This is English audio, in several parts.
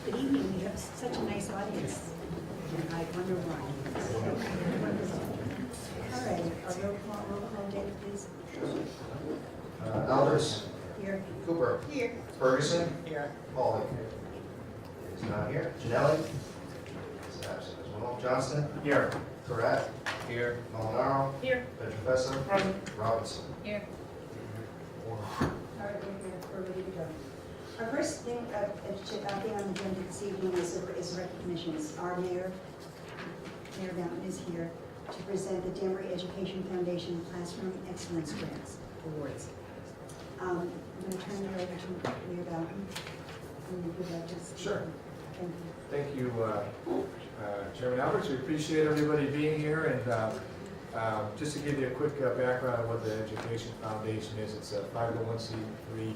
Good evening. We have such a nice audience. I wonder why. All right, a roll call, David, please. Elders. Here. Cooper. Here. Ferguson. Here. Pauly. Is not here. Janelli. Is absent as well. Johnston. Here. Correct. Here. Molinaro. Here. Petrofessa. Present. Robinson. Here. All right, we're ready to go. Our first thing, on the agenda this evening is recognitions. Our Mayor Mountain is here to present the Danbury Education Foundation Classroom Excellence Grants Awards. I'm going to turn it over to Mayor Mountain. Sure. Thank you. Thank you, Chairman Alberts. We appreciate everybody being here, and just to give you a quick background of what the Education Foundation is, it's a 501c3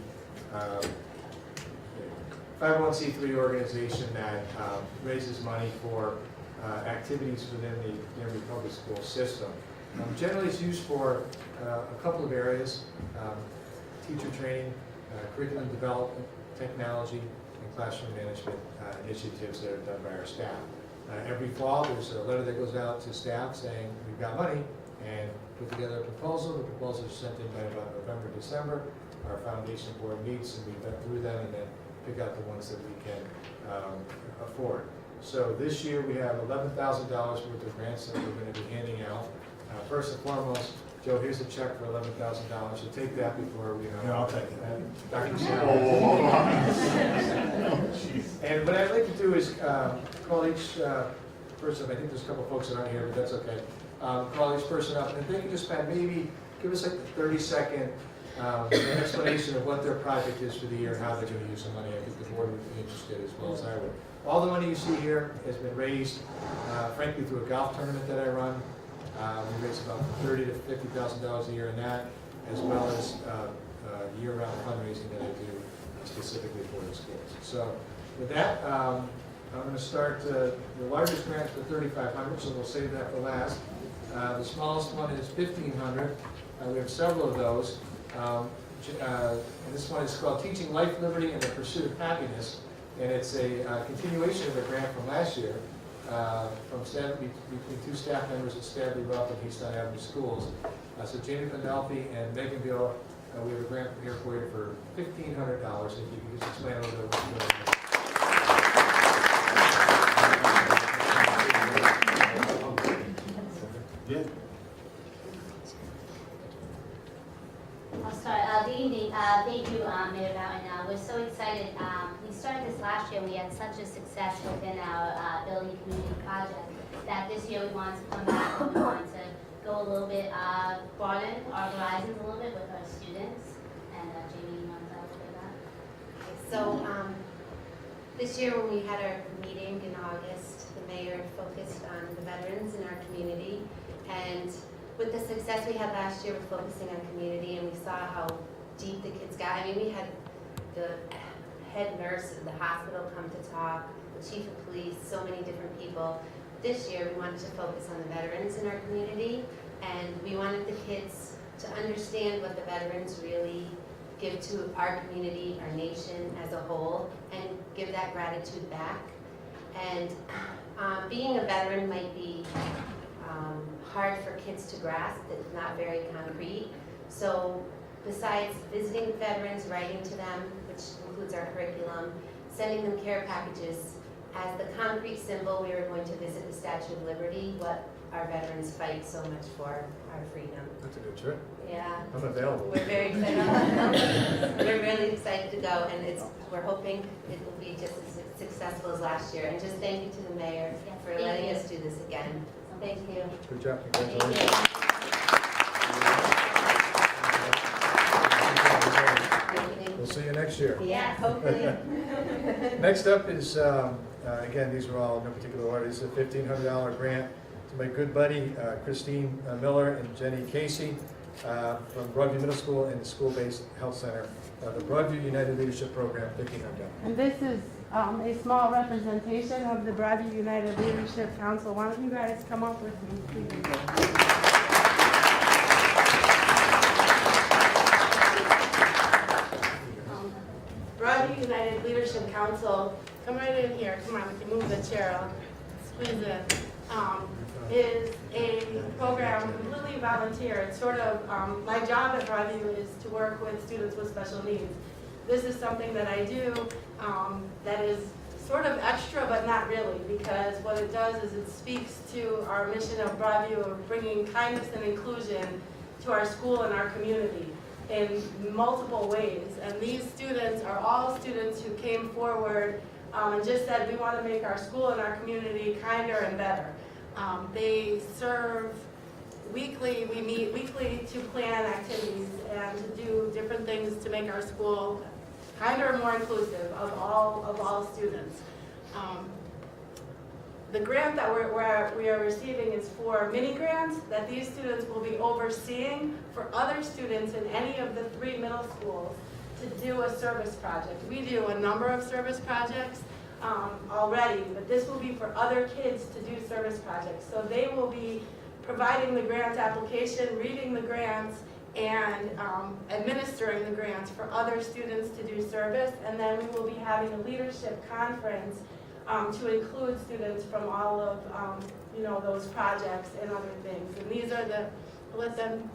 organization that raises money for activities within the Danbury public school system. Generally, it's used for a couple of areas: teacher training, curriculum development, technology, and classroom management initiatives that are done by our staff. Every fall, there's a letter that goes out to staff saying we've got money, and put together a proposal. The proposal is sent in by about November, December. Our foundation board meets and we vet through them and then pick out the ones that we can afford. So this year we have $11,000 worth of grants that we're going to be handing out. First and foremost, Joe, here's a check for $11,000. So take that before we. Yeah, I'll take it. Dr. And what I'd like to do is call each person. I think there's a couple folks that aren't here, but that's okay. Call each person up, and if they can just spend maybe give us like a 30-second explanation of what their project is for the year and how they're going to use the money. I think the board would be interested as well as I would. All the money you see here has been raised, frankly, through a golf tournament that I run. We raise about $30,000 to $50,000 a year in that, as well as year-round fundraising that I do specifically for the schools. So with that, I'm going to start the largest grant for $3,500, so we'll save that for last. The smallest one is $1,500. We have several of those. And this one is called Teaching Life, Liberty, and the Pursuit of Happiness. And it's a continuation of a grant from last year between two staff members at Stanley Rupp and Easton Avenue Schools. So Jamie Pendelphi and Megan Gill, we have a grant here for you for $1,500. If you can just explain a little bit what you're doing. Yeah. I'll start. Good evening. Thank you, Mayor Mountain. We're so excited. We started this last year. We had such a success within our building community project that this year we wanted to come back and we wanted to go a little bit, broaden our horizons a little bit with our students. And Jamie, you want to tell us about that? So this year when we had our meeting in August, the mayor focused on the veterans in our community. And with the success we had last year with focusing on community, and we saw how deep the kids got. I mean, we had the head nurse of the hospital come to talk, the chief of police, so many different people. This year we wanted to focus on the veterans in our community, and we wanted the kids to understand what the veterans really give to our community, our nation as a whole, and give that gratitude back. And being a veteran might be hard for kids to grasp. It's not very concrete. So besides visiting veterans, writing to them, which includes our curriculum, sending them care packages, as the concrete symbol, we were going to visit the Statue of Liberty, what our veterans fight so much for, our freedom. That's a good trip. Yeah. I'm available. We're very excited. We're really excited to go, and we're hoping it will be just as successful as last year. And just thank you to the mayor for letting us do this again. Thank you. Good job. Thank Congratulations. you. We'll see you next year. Yeah, hopefully. Next up is, again, these are all in no particular order. This is a $1,500 grant to my good buddy Christine Miller and Jenny Casey from Broadview Middle School and the School-Based Health Center, the Broadview United Leadership Program, $1,500. And this is a small representation of the Broadview United Leadership Council. Why don't you guys come up with me, please? Broadview United Leadership Council, come right in here, come on, we can move the chair, I'll squeeze in, is a program completely volunteer. It's sort of, my job at Broadview is to work with students with special needs. This is something that I do that is sort of extra, but not really, because what it does is it speaks to our mission of Broadview of bringing kindness and inclusion to our school and our community in multiple ways. And these students are all students who came forward and just said, we want to make our school and our community kinder and better. They serve weekly, we meet weekly to plan activities and to do different things to make our school kinder and more inclusive of all students. The grant that we are receiving is for mini grants that these students will be overseeing for other students in any of the 3 middle schools to do a service project. We do a number of service projects already, but this will be for other kids to do service projects. So they will be providing the grant application, reading the grants, and administering the grants for other students to do service. And then we will be having a leadership conference to include students from all of those projects and other things. And these are the, let them,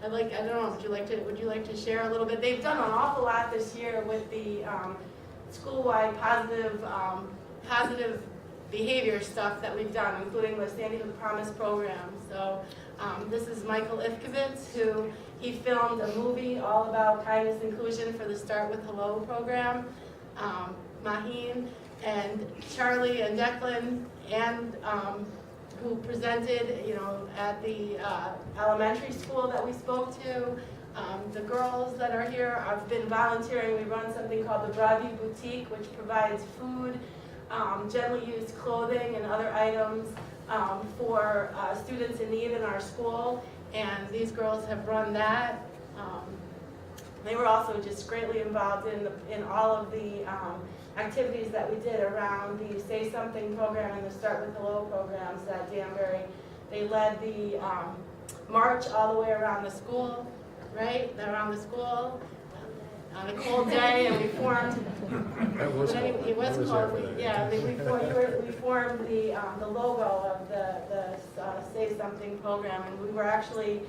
I don't know, would you like to share a little bit? They've done an awful lot this year with the school-wide positive behavior stuff that we've done, including the Sandy Hook Promise program. So this is Michael Ifkovitz, who he filmed a movie all about kindness and inclusion for the Start With Hello program. Maheen and Charlie and Declan, and who presented, at the elementary school that we spoke to. The girls that are here have been volunteering. We run something called the Broadview Boutique, which provides food, gently used clothing, and other items for students in need in our school. And these girls have run that. They were also just greatly involved in all of the activities that we did around the Say Something program and the Start With Hello programs at Danbury. They led the march all the way around the school, right? Around the school on a cold day, and we formed. That was cold. It was cold. Yeah, we formed the logo of the Say Something program, and we were actually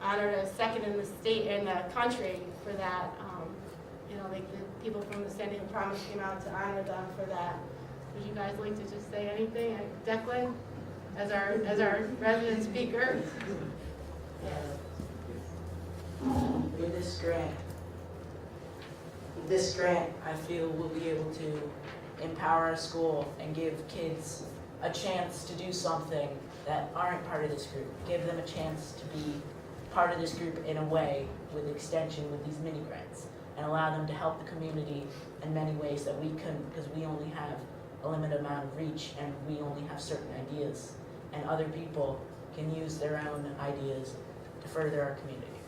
honored as second in the state, in the country for that. The people from the Sandy Hook Promise came out to honor them for that. Would you guys like to just say anything? Declan, as our resident speaker. With this grant, I feel we'll be able to empower our school and give kids a chance to do something that aren't part of this group. Give them a chance to be part of this group in a way with extension with these mini grants, and allow them to help the community in many ways that we couldn't, because we only have a limited amount of reach and we only have certain ideas, and other people can use their own ideas to further our community.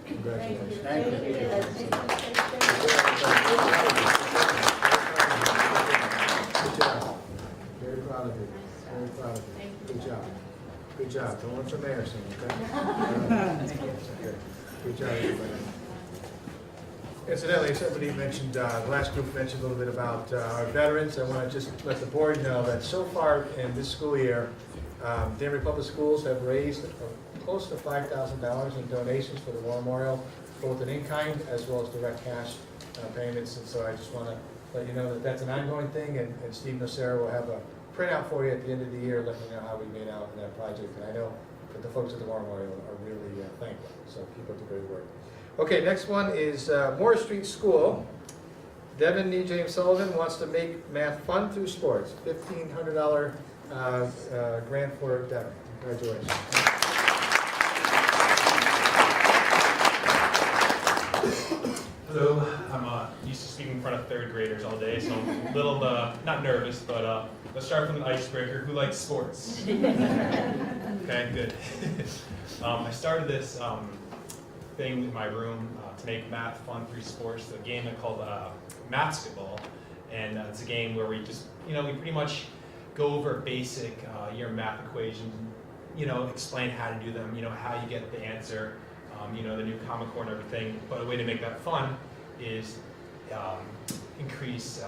Congratulations. Thank you. Good job. Very proud of you. Very proud of you. Good job. Good job. Don't let the mayor sing, okay? Good job, everybody. Incidentally, somebody mentioned, the last group mentioned a little bit about our veterans. I want to just let the board know that so far in this school year, Danbury Public Schools have raised close to $5,000 in donations for the War Memorial, both in in-kind as well as direct cash payments. And so I just want to let you know that that's an ongoing thing, and Steve Nocera will have a printout for you at the end of the year, letting you know how we made out in that project. And I know that the folks at the War Memorial are really thankful, so keep up the great work. Okay, next one is Moore Street School. Devin E. James Sullivan wants to make math fun through sports. $1,500 grant for Devin. Congratulations. Hello, I'm used to speaking in front of third graders all day, so I'm a little, not nervous, but let's start from the icebreaker. Who likes sports? Okay, good. I started this thing in my room to make math fun through sports, a game I called Mathsketball, and it's a game where we just, we pretty much go over basic year math equations, explain how to do them, how you get the answer, the new Common Core and everything. But a way to make that fun is increase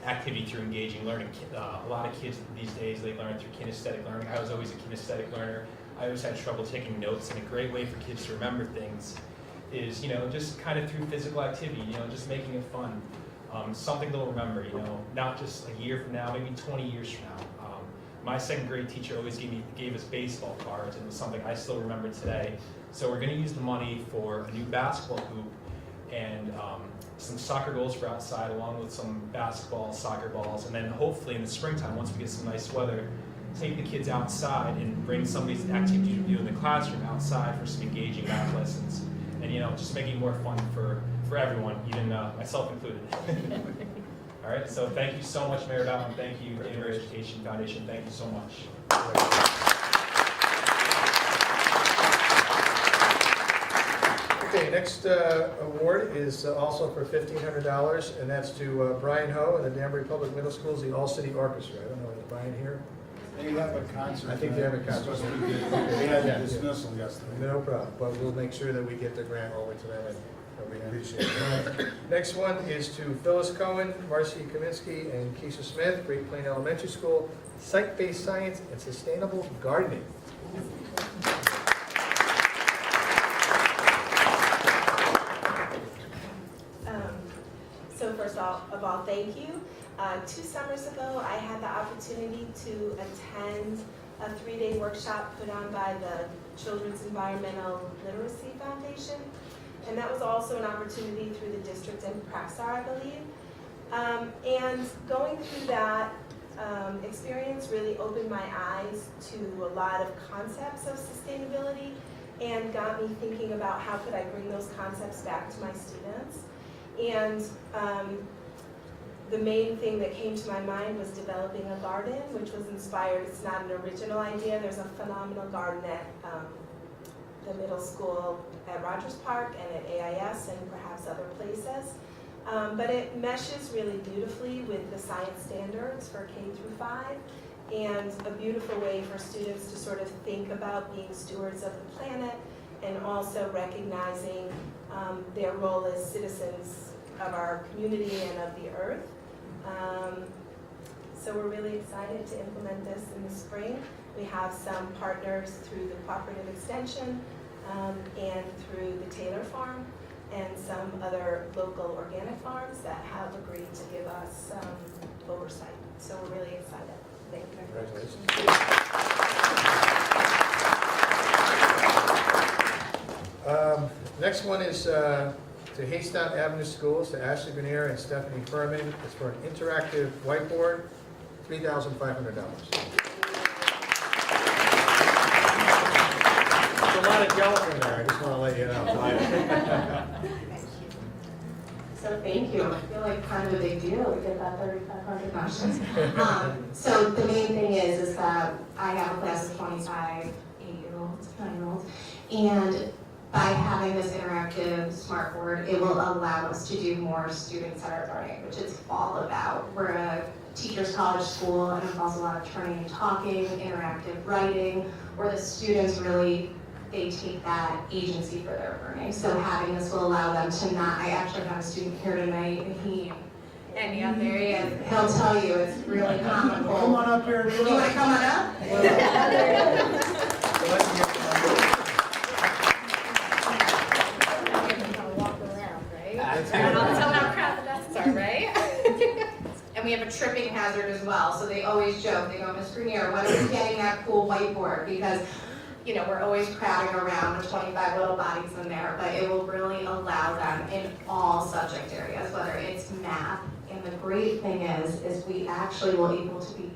activity through engaging learning. A lot of kids these days, they learn through kinesthetic learning. I was always a kinesthetic learner. I always had trouble taking notes, and a great way for kids to remember things is, just kind of through physical activity, just making it fun. Something they'll remember, not just a year from now, maybe 20 years from now. My second grade teacher always gave us baseball cards, and it was something I still remember today. So we're going to use the money for a new basketball hoop and some soccer goals for outside, along with some basketball, soccer balls, and then hopefully in the springtime, once we get some nice weather, take the kids outside and bring some of these activities we do in the classroom outside for some engaging math lessons, and just making it more fun for everyone, even myself included. All right, so thank you so much, Mayor Bowman. Thank you, Danbury Education Foundation. Thank you so much. Okay, next award is also for $1,500, and that's to Brian Ho and the Danbury Public Middle Schools, the All-City Orchestra. I don't know, is Brian here? They have a concert. I think they have a concert. They had a dismissal yesterday. No problem, but we'll make sure that we get the grant over to them, and we appreciate it. Next one is to Phyllis Cohen, Marcy Kaminsky, and Keisha Smith, Great Plain Elementary School, Site-Based Science and Sustainable Gardening. So first of all, thank you. 2 summers ago, I had the opportunity to attend a 3-day workshop put on by the Children's Environmental Literacy Foundation. And that was also an opportunity through the district and Praxar, I believe. And going through that experience really opened my eyes to a lot of concepts of sustainability and got me thinking about how could I bring those concepts back to my students. And the main thing that came to my mind was developing a garden, which was inspired. It's not an original idea. There's a phenomenal garden at the middle school at Rogers Park and at AIS and perhaps other places. But it meshes really beautifully with the science standards for K through 5 and a beautiful way for students to sort of think about being stewards of the planet and also recognizing their role as citizens of our community and of the earth. So we're really excited to implement this in the spring. We have some partners through the Cooperative Extension and through the Taylor Farm and some other local organic farms that have agreed to give us oversight. So we're really excited. Thank you. Congratulations. Next one is to Haystown Avenue Schools, to Ashley Grenier and Stephanie Furman. It's for an interactive whiteboard, $3,500. There's a lot of gelatin there, I just want to let you know. So thank you. I feel like kind of a big deal to get that $3,500. So the main thing is that I have a class of 25 8-year-olds, 9-year-olds, and by having this interactive smart board, it will allow us to do more student-centered learning, which it's all about. We're a teacher's college school, and it involves a lot of turning and talking, interactive writing, where the students really, they take that agency for their learning. So having this will allow them to not, I actually have a student here tonight, and yeah, there he is. He'll tell you, it's really comical. Come on up here. You want to come on up? And I'll tell how crowd the desks are, right? And we have a tripping hazard as well, so they always joke, they go, Ms. Grenier, when are we getting that cool whiteboard? Because, you know, we're always crowding around with 25 little bodies in there, but it will really allow them in all subject areas, whether it's math. And the great thing is we actually will be able to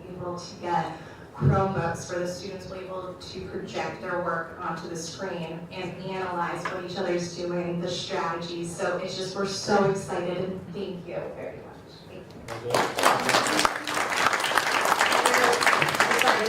get Chromebooks where the students will be able to project their work onto the screen and analyze what each other's doing, the strategies. So it's just, we're so excited, and thank you very much. Thank you.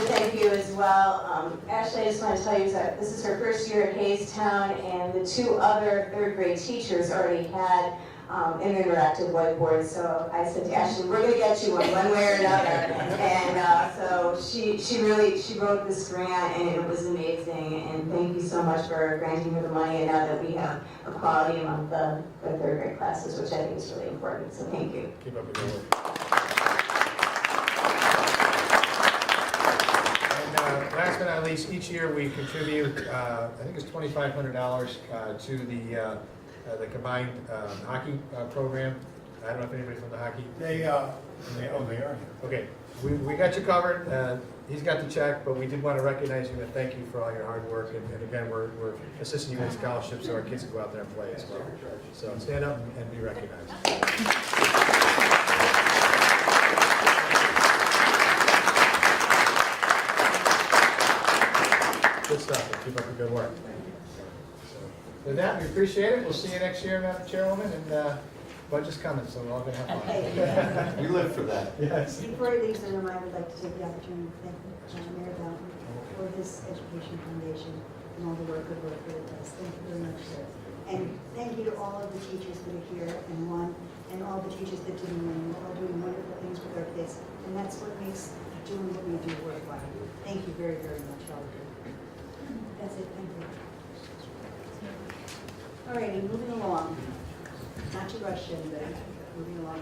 Thank you as well. Ashley, I just want to tell you that this is her first year at Haystown, and the 2 other 3rd grade teachers already had an interactive whiteboard. So I said to Ashley, we're gonna get you one way or another. And so she wrote this grant, and it was amazing. And thank you so much for granting her the money. And now that we have equality among the third grade classes, which I think is really important. So thank you. Keep up the good work. And last but not least, each year we contribute, I think it's $2,500 to the combined hockey program. I don't know if anybody from the hockey. They are here. Okay, we got you covered. He's got the check, but we did want to recognize you and thank you for all your hard work. And again, we're assisting you with scholarships so our kids can go out there and play as well. So stand up and be recognized. Good stuff. Keep up the good work. So, with that, we appreciate it. We'll see you next year, Madam Chairwoman, and budget's coming, so we're all going to have fun. We live for that. Yes. Before he leaves the room, I would like to take the opportunity to thank Mayor Bowden for his education foundation and all the good work that it does. Thank you very much, sir. And thank you to all of the teachers that are here and all the teachers that didn't win. We're all doing wonderful things with our kids, and that's what makes doing what we do worthwhile. Thank you very, very much, all of you. That's it, thank you. All right, and moving along. Not to rush in, but moving along.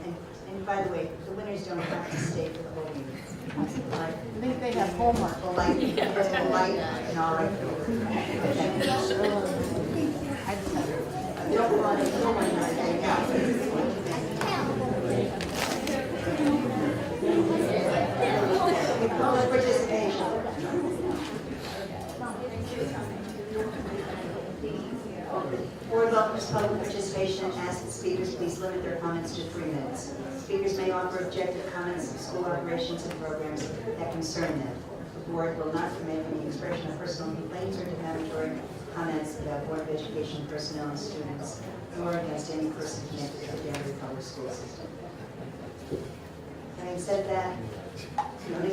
And by the way, the winners don't have to stay for the whole meeting. I think they have homework. Polite and all right. Don't want to, public participation. Board welcomes public participation and asks that speakers please limit their comments to 3 minutes. Speakers may offer objective comments of school operations and programs that concern them. The board will not permit any expression of personal complaints or defamatory comments about Board of Education personnel and students, nor against any person connected to the Danbury Public School System. Having said that, the only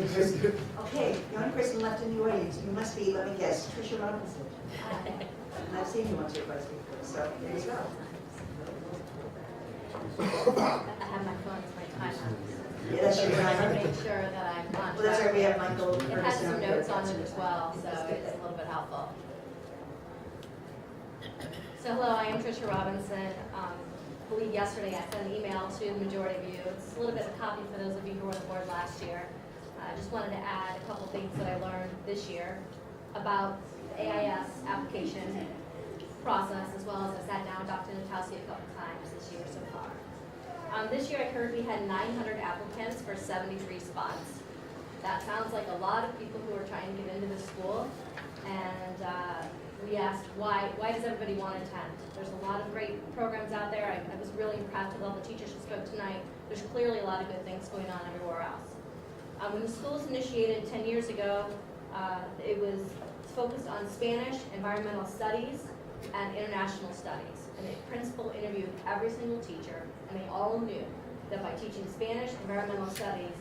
person left in the audience, you must be, let me guess, Tricia Robinson. And I've seen you once or twice before, so there you go. I have my phone, it's my timer. Yeah, that's your I want time. to make sure that I'm on Well, that's track. right, we have Michael. It has some notes on it as well, so That's good. it's a little bit helpful. So hello, I am Tricia Robinson. I believe yesterday I sent an email to the majority of you. It's a little bit of a copy for those of you who were on the board last year. I just wanted to add a couple things that I learned this year about the AIS application process, as well as I sat down with Dr. Natowski a couple times this year so far. This year I heard we had 900 applicants for 73 spots. That sounds like a lot of people who are trying to get into the school, and we asked why does everybody want to attend? There's a lot of great programs out there. I was really impressed with all the teachers who spoke tonight. There's clearly a lot of good things going on everywhere else. When the school was initiated 10 years ago, it was focused on Spanish, environmental studies, and international studies. And the principal interviewed every single teacher, and they all knew that by teaching Spanish, environmental studies,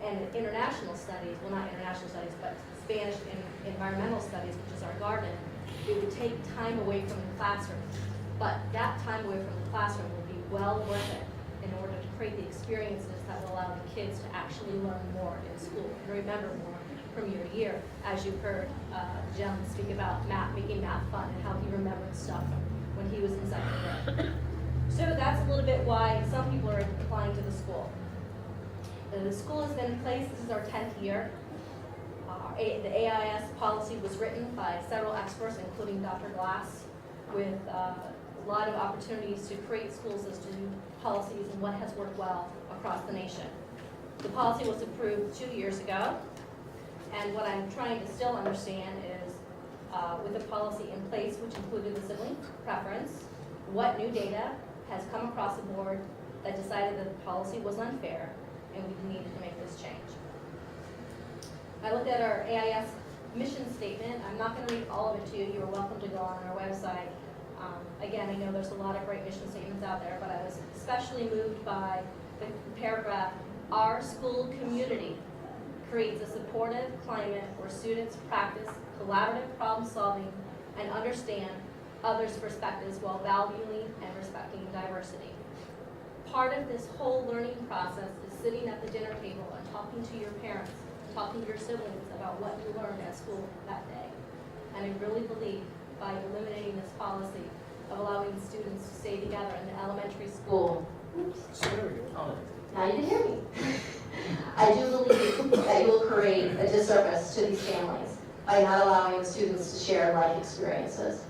and international studies, well, not international studies, but Spanish and environmental studies, which is our garden, it would take time away from the classroom. But that time away from the classroom would be well worth it in order to create the experiences that will allow the kids to actually learn more in school and remember more from year to year. As you heard the gentleman speak about math, making math fun, and how he remembered stuff when he was in second grade. So that's a little bit why some people are applying to the school. The school has been in place, this is our 10th year. The AIS policy was written by several experts, including Dr. Glass, with a lot of opportunities to create school system policies and what has worked well across the nation. The policy was approved 2 years ago, and what I'm trying to still understand is, with the policy in place, which included the sibling preference, what new data has come across the board that decided that the policy was unfair, and we needed to make this change. I looked at our AIS mission statement. I'm not going to read all of it to you. You're welcome to go on our website. Again, I know there's a lot of great mission statements out there, but I was especially moved by the paragraph, our school community creates a supportive climate where students practice collaborative problem solving and understand others' perspectives while valuing and respecting diversity. part of this whole learning process is sitting at the dinner table and talking to your parents, talking to your siblings about what you learned at school that day. And I really believe by eliminating this policy of allowing students to stay together in the elementary school. Now you can hear me. I do believe that you will create a disservice to these families by not allowing the students to share life experiences.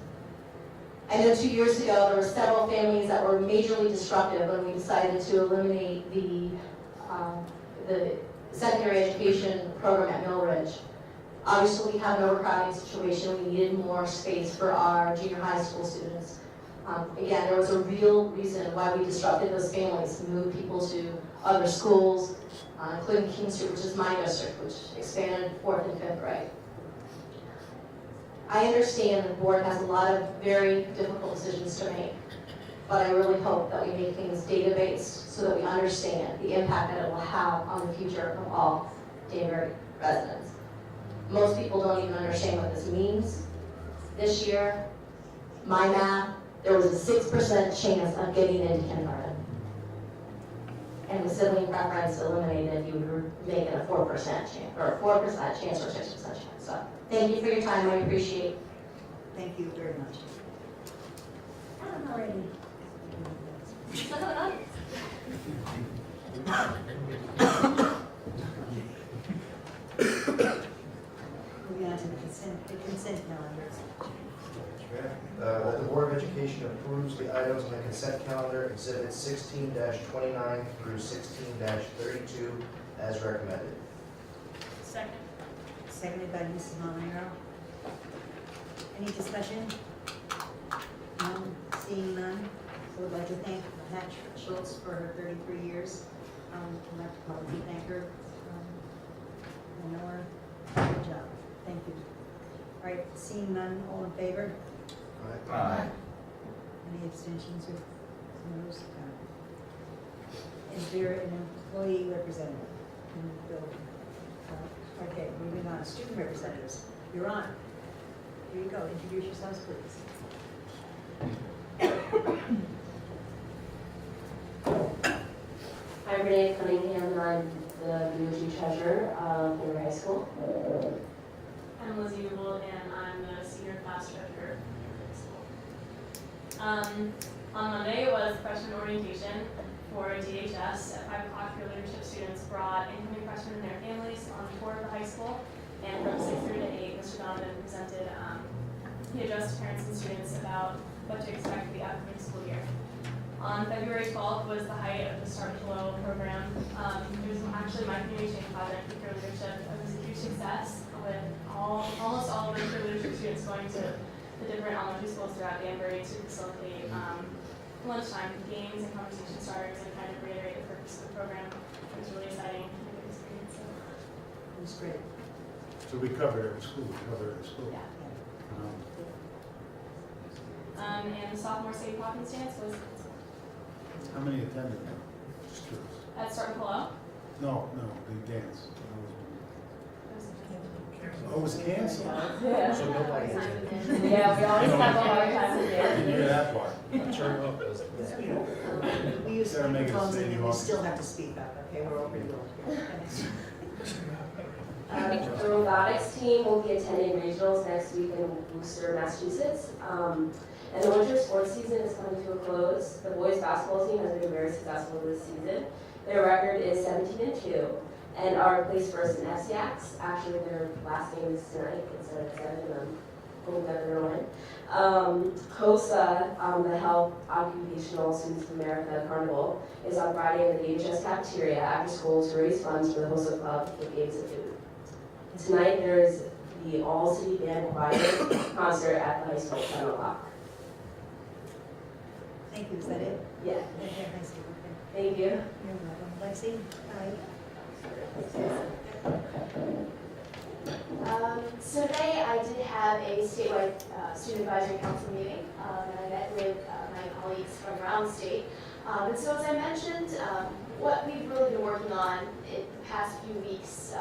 I know 2 years ago there were several families that were majorly disruptive when we decided to eliminate the secondary education program at Mill Ridge. Obviously, we have an overcrowding situation. We needed more space for our junior high school students. Again, there was a real reason why we disrupted those families, moved people to other schools, including King Street, which is my district, which expanded 4th and 5th grade. I understand the board has a lot of very difficult decisions to make, but I really hope that we make things data-based so that we understand the impact that it will have on the future of all Danbury residents. Most people don't even understand what this means. This year, my math, there was a 6% chance of getting into kindergarten. And with sibling preference eliminated, you would make it a 4% chance, or a 4% chance or 6% chance. So thank you for your time, I appreciate it. Thank you very much. Alrighty. Moving on to the consent calendars. That the Board of Education approves the items on the consent calendar, exhibits 16-29 through 16-32 as recommended. Second. Seconded by Mrs. Molinaro. Any discussion? None, seeing none. So I'd like to thank Pat Schultz for her 33 years. I'd like to publicly thank her. I know her. Good job. Thank you. All right, seeing none, all in favor? Aye. Any abstentions or no's? Is there an employee representative in the building? Okay, moving on. Student representatives, you're on. Here you go. Introduce yourselves, please. I'm Renee Cunningham, and I'm the BOG treasurer of Danbury High School. I'm Lizzie Newbold, and I'm the senior class treasurer at school. On Monday was freshman orientation for DHS. At 5 o'clock, your leadership students brought incoming freshmen and their families on a tour of the high school. And from 6 through to 8, Mr. Donovan presented, he addressed parents and students about what to expect for the upcoming school year. On February 12th was the height of the Start Below program. It was actually my community change project with your leadership. It was a huge success with almost all of the your leadership students going to the different elementary schools throughout Danbury to facilitate lunchtime games and conversation starters and kind of reiterate the purpose of the program. It was really exciting and a good experience. It was great. So we covered every school, Yeah. Um, And the sophomore state walking stance was How many attended? Just curious. at Start Below. No, the dance. Oh, it was canceled? Yeah. So nobody attended. Yeah, we always have a hard time with I it. didn't hear that part. We use Gotta make it microphones say and then you we all- still have to speak up, okay? We're overruled. The robotics team will be attending regionals next week in Worcester, Massachusetts. And the winter sports season is coming to a close. The boys basketball team has been very successful this season. Their record is 17-2 and are placed first in FCX. Actually, their last game is tonight instead of 7, and I'm hoping that they're going to win. HOSA, the Health Occupational Students of America Carnival, is on Friday in the DHS cafeteria after school to raise funds for the HOSA Club with games and food. Tonight there is the all-city band choir concert at the high school at 10 o'clock. Thank you, is that it? Yeah, Okay, I see. Okay. thank you. You're welcome. Lexi? Hi. So today I did have a statewide student advisory council meeting, and I met with my colleagues from around the state. And so as I mentioned, what we've really been working on in the past few weeks,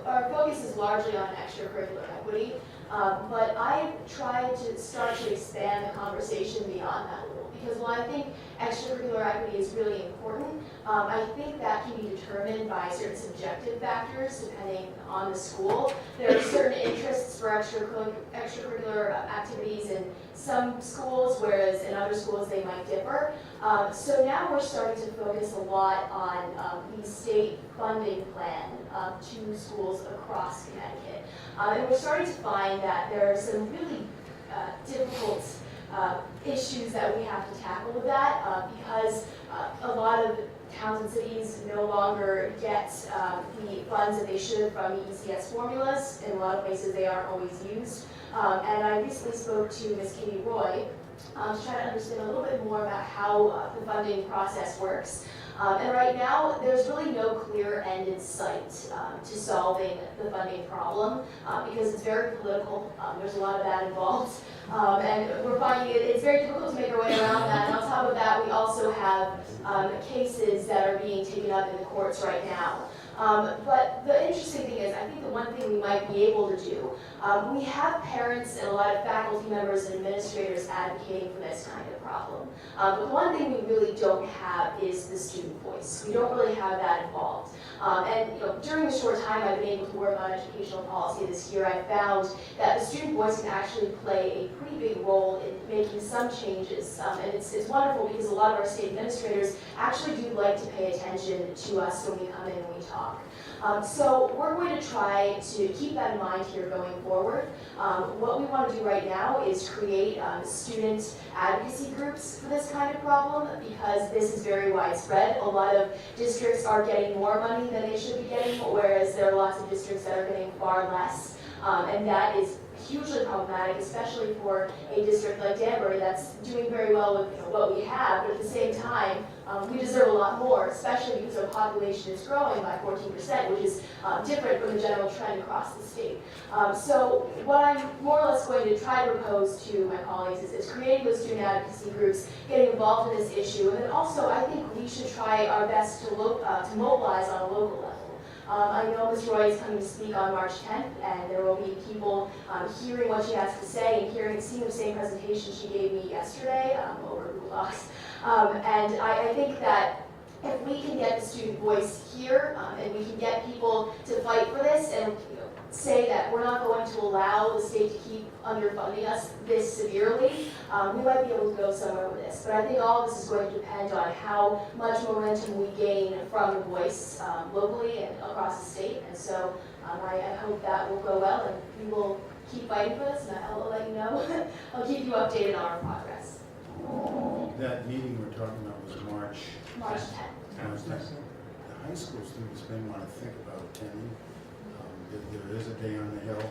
our focus is largely on extracurricular equity. But I tried to start to expand the conversation beyond that a little, because while I think extracurricular equity is really important, I think that can be determined by certain subjective factors depending on the school. There are certain interests for extracurricular activities in some schools, whereas in other schools they might differ. So now we're starting to focus a lot on the state funding plan to schools across Connecticut. And we're starting to find that there are some really difficult issues that we have to tackle with that because a lot of towns and cities no longer get the funds that they should from the ECS formulas. In a lot of places they aren't always used. And I recently spoke to Ms. Katie Roy to try to understand a little bit more about how the funding process works. And right now, there's really no clear end in sight to solving the funding problem because it's very political. There's a lot of that involved. And we're finding it's very difficult to make our way around that. And on top of that, we also have cases that are being taken up in the courts right now. But the interesting thing is, I think the one thing we might be able to do, we have parents and a lot of faculty members and administrators advocating for this kind of problem. But the one thing we really don't have is the student voice. We don't really have that involved. And during the short time I've been able to work on educational policy this year, I found that the student voice can actually play a pretty big role in making some changes. And it's wonderful because a lot of our state administrators actually do like to pay attention to us when we come in and we talk. So we're going to try to keep that in mind here going forward. What we want to do right now is create student advocacy groups for this kind of problem because this is very widespread. A lot of districts are getting more money than they should be getting, whereas there are lots of districts that are getting far less. And that is hugely problematic, especially for a district like Danbury that's doing very well with what we have, but at the same time, we deserve a lot more, especially because our population is growing by 14%, which is different from the general trend across the state. So what I'm more or less going to try to propose to my colleagues is creating those student advocacy groups, getting involved in this issue, and then also I think we should try our best to mobilize on a local level. I know Ms. Roy is coming to speak on March 10th, and there will be people hearing what she has to say and seeing the same presentation she gave me yesterday over Google Docs. And I think that if we can get the student voice here, and we can get people to fight for this, and say that we're not going to allow the state to keep underfunding us this severely, we might be able to go somewhere with this. But I think all of this is going to depend on how much momentum we gain from the voice locally and across the state. And so I hope that will go well, and we will keep fighting for this, and I'll let you know. I'll keep you updated on our progress. That meeting we're talking about was March 10th. March 10th. The high school students may want to think about attending. There is a day on the hill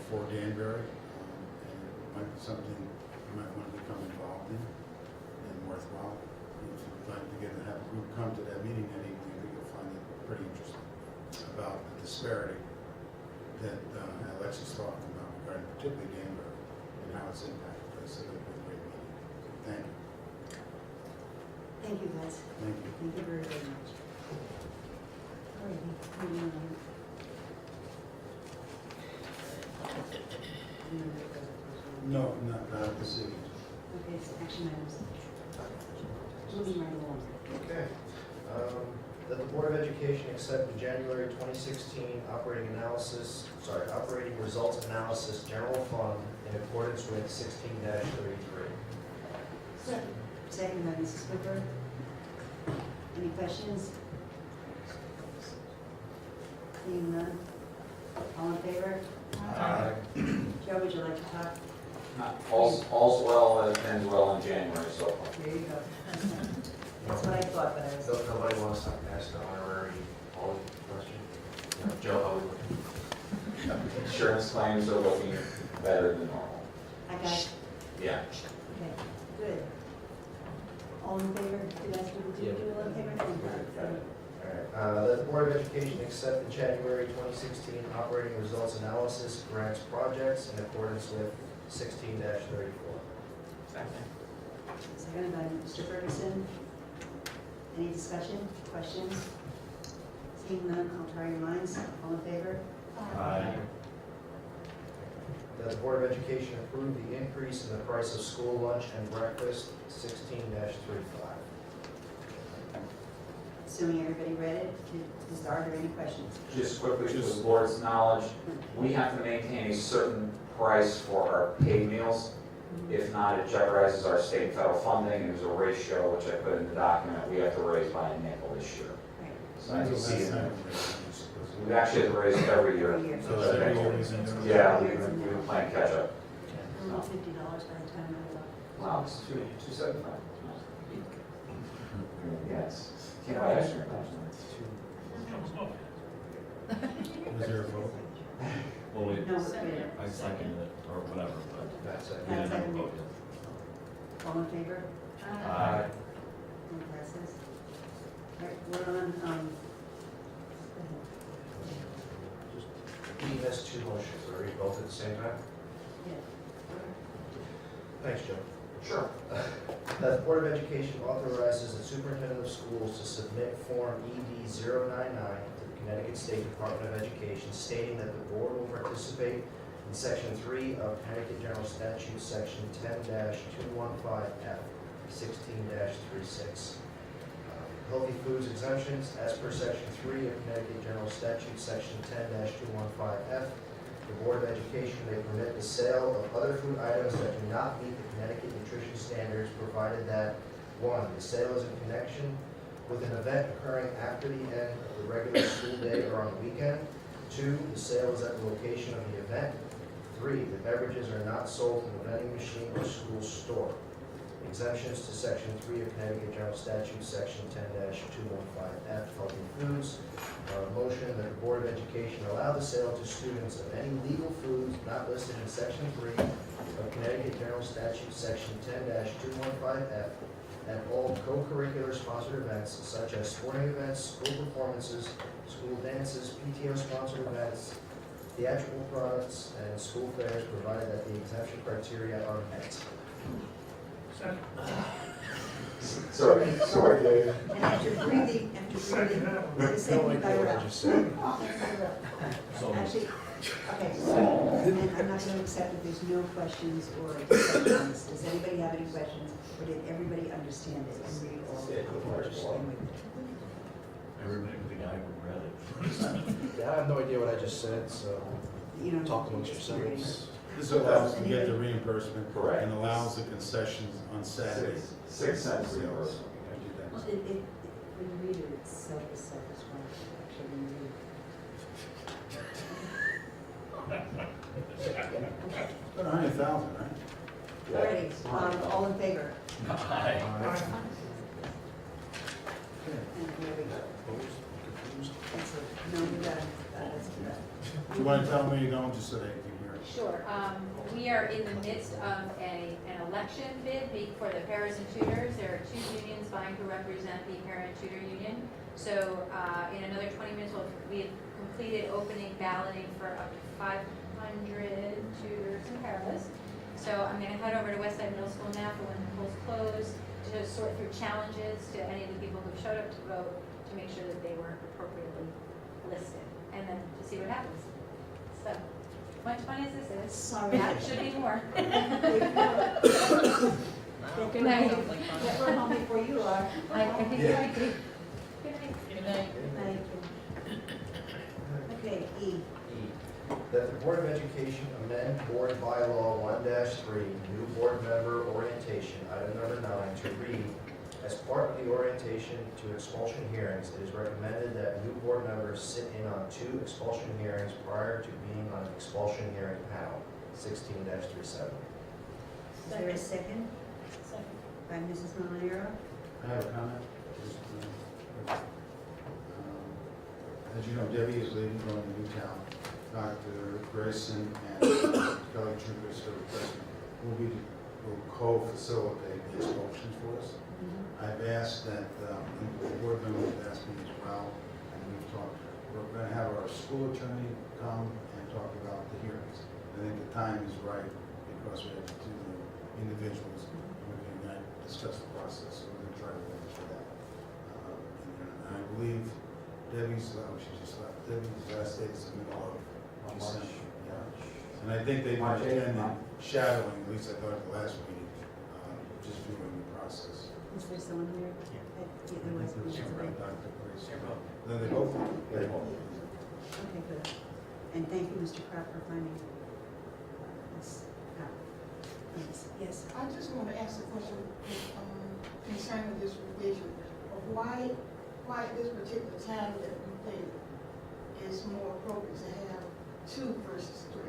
for Danbury, and it might be something you might want to become involved in and worthwhile. If you'd like to have a group come to that meeting that evening, I think you'll find it pretty interesting about the disparity that Alexis talked about regarding particularly Danbury and how it's impacted us. So it'll be a great meeting. Thank you. Thank you, guys. Thank you. Thank you very, very much. All right, moving on. No, not this evening. Okay, so action items. Moving right along. Okay. That the Board of Education accept the January 2016 operating results analysis general fund in accordance with 16-33. Second by Mrs. Cooper. Any questions? Seeing none. All in favor? Aye. Joe, would you like to talk? All's well as ends well in January so far. There you go. That's what I thought, but I was. Nobody wants to ask the honorary Ollie question? No, Joe, how are we looking? Insurance claims are looking better than normal. I got it. Yeah. Okay, good. All in favor? Did I do all in favor? All right. That the Board of Education accept the January 2016 operating results analysis grants projects in accordance with 16-34. Seconded by Mr. Ferguson. Any discussion, questions? Seeing none, I'll try your minds. All in favor? Aye. That the Board of Education approve the increase in the price of school lunch and breakfast, 16-35. Assuming everybody read it, are there any questions? Just quickly, for the board's knowledge, we have to maintain a certain price for our paid meals. If not, it jeopardizes our state and federal funding, and there's a ratio, which I put in the document, we have to raise by a nickel this year. So as you see, we actually have to raise it every year. Every year. So it's every year we send it. Yeah, we've been playing catch up. $50 by the time I left. Wow, it's 275. Yes. Can't buy ice cream. Was there a vote? Well, wait, No, wait. I seconded it, or whatever, but That's it. we didn't have a vote All in favor? yet. Aye. Motion passes. All right, we're on, We missed two motions. Are we both at the same time? Thanks, Joe. Sure. That the Board of Education authorizes the Superintendent of Schools to submit Form ED 099 to the Connecticut State Department of Education stating that the board will participate in Section 3 of Connecticut General Statute, Section 10-215F, 16-36. Healthy foods exemptions, as per Section 3 of Connecticut General Statute, Section 10-215F. The Board of Education may permit the sale of other food items that do not meet the Connecticut nutrition standards, provided that, 1, the sale is in connection with an event occurring after the end of the regular school day or on the weekend. 2, the sale is at the location of the event. 3, the beverages are not sold in the vending machine or school store. Exemptions to Section 3 of Connecticut General Statute, Section 10-215F, healthy foods. Motion that the Board of Education allow the sale to students of any legal foods not listed in Section 3 of Connecticut General Statute, Section 10-215F, at all co-curricular sponsored events such as sporting events, school performances, school dances, PTO-sponsored events, theatrical products, and school fairs, provided that the exemption criteria are met. Sorry, Dave. and after breathing, just say it by round. Actually, okay, so, and I'm not going to accept if there's no questions or discussions. Does anybody have any questions, or did everybody understand it and read all of it? Everybody but the guy who read it. Yeah, I have no idea what I just said, so You know, talk amongst yourselves. This allows to get the reimbursement. Correct. And allows the concessions on Saturdays. 6 cents reimbursement. Well, when you read it, it's self-explanatory, actually, when you read it. About 100,000, right? Alrighty, all in favor? Aye. And there we go. That's it. No, we got it. That's good. Do you want to tell them where you're going, just so they can hear it? Sure. We are in the midst of an election bid for the paras and tutors. There are two unions vying to represent the parent and tutor union. So in another 20 minutes, we have completed opening balloting for up to 500 tutors and paras. So I'm going to head over to Westside Middle School now for when the polls close to sort through challenges to any of the people who showed up to vote to make sure that they were appropriately listed, and then to see what happens. So, much fun as this is. Sorry. That should be more. Good night. Yeah, we're home before you are. I think you might be. Good night. Good night. Good night. Okay, E. That the Board of Education amend Board Bylaw 1-3, new board member orientation, item number 9, to read, as part of the orientation to expulsion hearings, it is recommended that new board members sit in on 2 expulsion hearings prior to being on an expulsion hearing panel, 16-37. Is there a second? Second. By Mrs. Malinero? I have a comment. As you know, Debbie is leaving, going to Newtown. Dr. Grayson and Kelly Troopers, her replacement, will co-facilitate the expulsions for us. I've asked that, the board members have asked me as well, and we've talked, we're going to have our school attorney come and talk about the hearings. I think the time is right because we have to do the individuals, and we're going to discuss the process, so we're going to try to work for that. And I believe Debbie's, she just left, Debbie's last day is the middle of December. Yeah. So And I think they've been attending, shadowing, at least I thought at the last meeting, just viewing the process. Is there someone here? Yeah, there was. Dr. Grace. Then they both? They both. Okay, good. And thank you, Mr. Kraft, for finding this out. Yes. I just want to ask a question concerning this revision of why at this particular time that we think it's more appropriate to have 2 versus 3.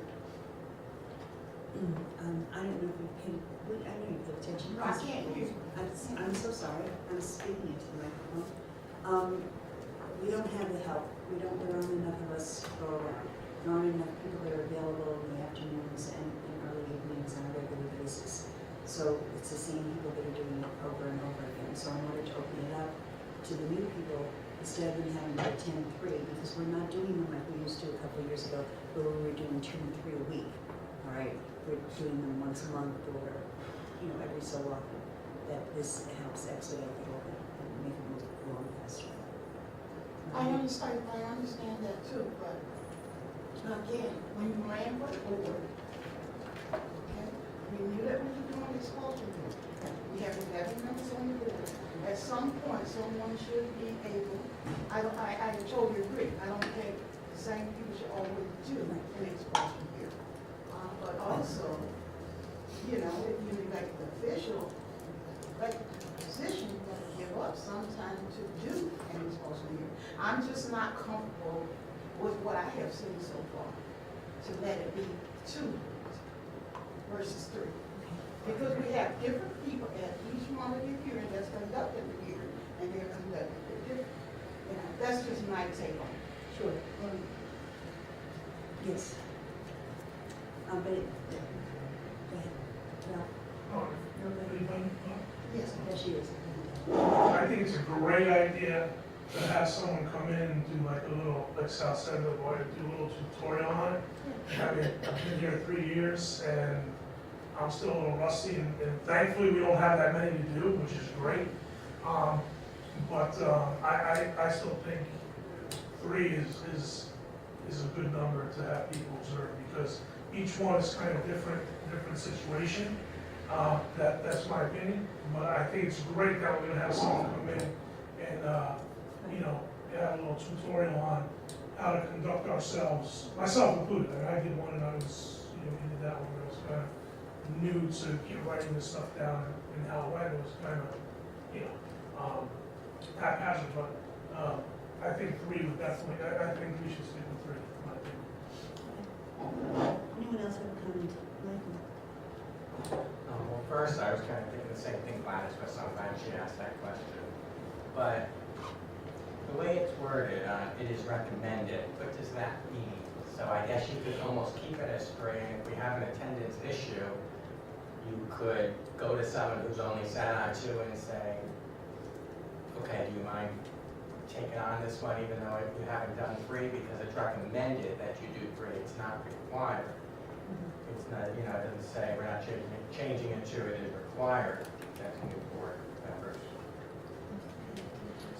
I don't know if you can, I know you pay attention. No, I can't hear you. I'm so sorry, I'm speaking into the microphone. We don't have the help, there aren't enough of us to go around. There aren't enough people that are available in the afternoons and early evenings on a regular basis. So it's the same people that are doing it over and over again. So in order to open it up to the new people, instead of them having to attend 3, because we're not doing them like we used to a couple of years ago, where we were doing 2 and 3 a week, all right? We're doing them once a month or, every so often. That this helps expedite the whole thing and make it move along faster. I understand that too, but again, when you ran for the board, okay, we knew that we were doing this culture board. We have 11 members on the board. At some point, someone should be able, I totally agree. I don't think the same people should always do an expulsion here. But also, if you elect the official, like position, you got to give up some time to do an expulsion here. I'm just not comfortable with what I have seen so far, to let it be 2 versus 3. Because we have different people at each one of the hearings that's conducted the hearing, and they're conducted different. That's just my take on it. Sure. Yes. But go ahead. No. Nobody. Yes, there she is. I think it's a great idea to have someone come in and do like a little, like South Side of the Boy, do a little tutorial on it. I mean, I've been here 3 years and I'm still a little rusty, and thankfully we don't have that many to do, which is great. I still think 3 is a good number to have people observe, because each one is kind of different situation. That's my opinion, but I think it's great that we're gonna have someone come in and have a little tutorial on how to conduct ourselves, myself included. I mean, I did one and I was, we did that one, I was kind of new to keep writing this stuff down and how it went. It was kind of, haphazard, but I think 3 would definitely, I think we should stick with 3, in my opinion. Anyone else have a comment? Michael? Well, first, I was kind of thinking the same thing, Gladys, but sometimes she asked that question. But the way it's worded, it is recommended, what does that mean? So I guess you could almost keep it as 3, and if we have an attendance issue, you could go to someone who's only sat on 2 and say, okay, do you mind taking on this one even though you haven't done 3, because it's recommended that you do 3, it's not required. It's not, it doesn't say we're not changing it to it is required as new board members.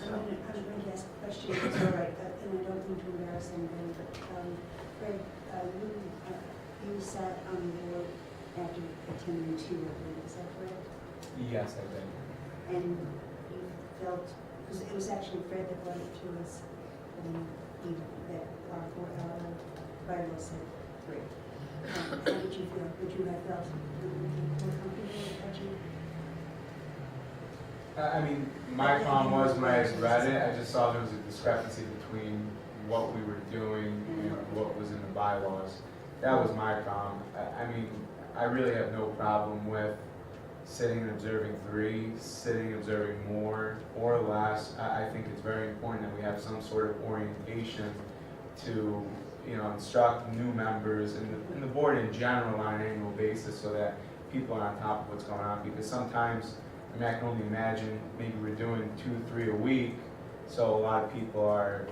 I'm going to ask a question, if it's all right, and I don't mean to embarrass anybody, but Fred, you sat on the board after attending 2, I believe, is that correct? Yes, I did. And you felt, because it was actually Fred that brought it to us, that our bylaw said 3. How did you feel? Would you have felt more comfortable with you? I mean, my problem was when I read it, I just saw there was a discrepancy between what we were doing and what was in the bylaws. That was my problem. I mean, I really have no problem with sitting and observing 3, sitting and observing more or less. I think it's very important that we have some sort of orientation to, instruct new members and the board in general on an annual basis, so that people are on top of what's going on. Because sometimes, I mean, I can only imagine maybe we're doing 2, 3 a week, so a lot of people are,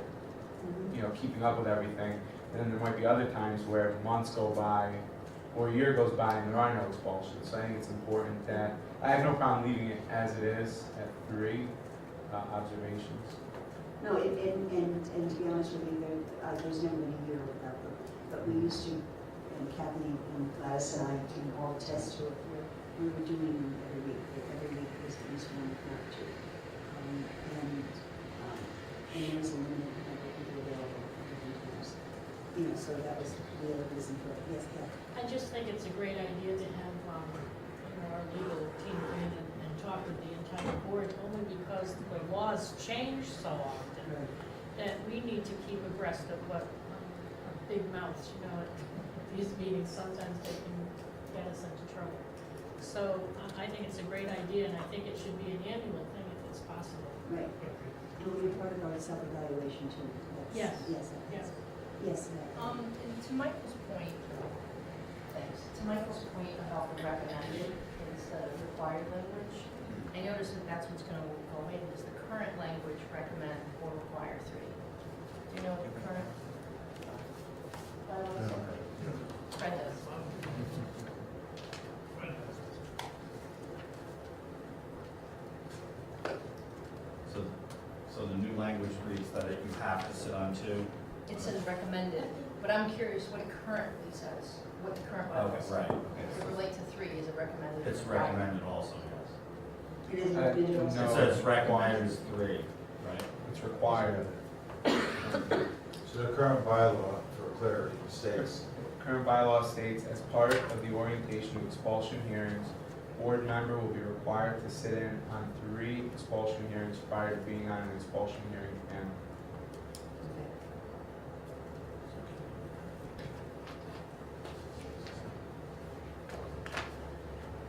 keeping up with everything. And then there might be other times where months go by or a year goes by and there are no expulsions. So I think it's important that, I have no problem leaving it as it is at 3 observations. No, and to be honest with you, there's never been a year without them. But we used to, and Kathleen and Gladys and I can all attest to it. We were doing them every week. Every week was at least one, if not two. And there was a limited number of people available at different times. You know, so that was the other reason for it. Yes, Kath? I just think it's a great idea to have, our legal team in and talk with the entire board, only because the laws change so often that we need to keep abreast of what our big mouths, at these meetings, sometimes they can get us into trouble. So I think it's a great idea, and I think it should be an annual thing if it's possible. Right. It will be part of our self-evaluation too. Yes. Yes. Yes. Yes. And to Michael's point, thanks, to Michael's point about the recommended instead of required language, I noticed that that's what's going to go away. Does the current language recommend or require 3? Do you know what the current bylaws are? Fred does. So the new language reads that you have to sit on 2? It says recommended, but I'm curious what it currently says, what the current bylaws say. Okay, right. Does it relate to 3? Is it recommended? It's or required? recommended also, yes. It is. No. It says required is 3, right? It's required. So the current bylaw, for clarity, states, Current bylaw states, as part of the orientation to expulsion hearings, board member will be required to sit in on 3 expulsion hearings prior to being on an expulsion hearing panel.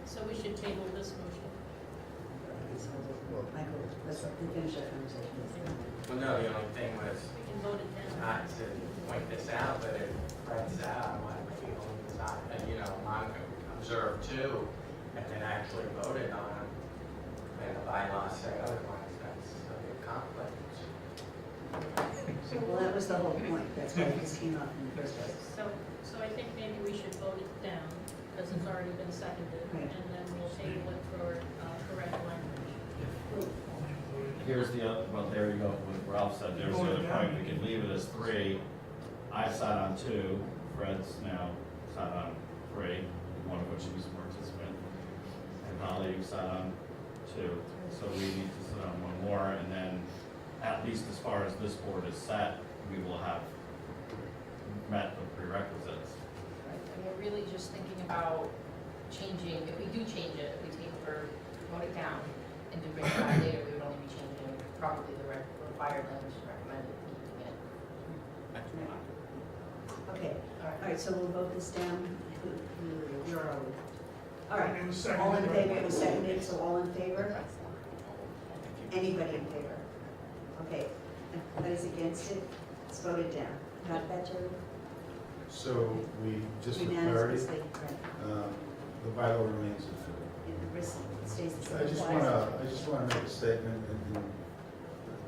So we should table this motion. Michael, let's finish our conversation. Well, no, the only thing was We can vote it down. not to point this out, but if Fred's out, I feel it's not, and I'm observed too, and then actually voted on, and the bylaws say otherwise, that's a big conflict. Well, that was the whole point. That's why this came up in the first place. So I think maybe we should vote it down, because it's already been seconded, Right. and then we'll table it for correct language. Here's the other, well, there you go, what Ralph said, there's the other point, we can leave it as 3. I sat on 2, Fred's now sat on 3, one of which he was a participant, and Holly, you sat on 2, so we need to sit on 1 more, and then, at least as far as this board is set, we will have met the prerequisites. Right, and we're really just thinking about changing, if we do change it, if we take or vote it down and do bring it back later, we would only be changing probably the required language and recommended, keeping it. Okay, all right, so we'll vote this down. Where are we? All right, It was seconded. all in favor, it was seconded, so all in favor? Anybody in favor? Okay, that is against it, it's voted down. Got that, Jerry? so we, just for clarity, Unanimously, right. the bylaw remains in effect. And the rest stays the same. I just wanna make a statement in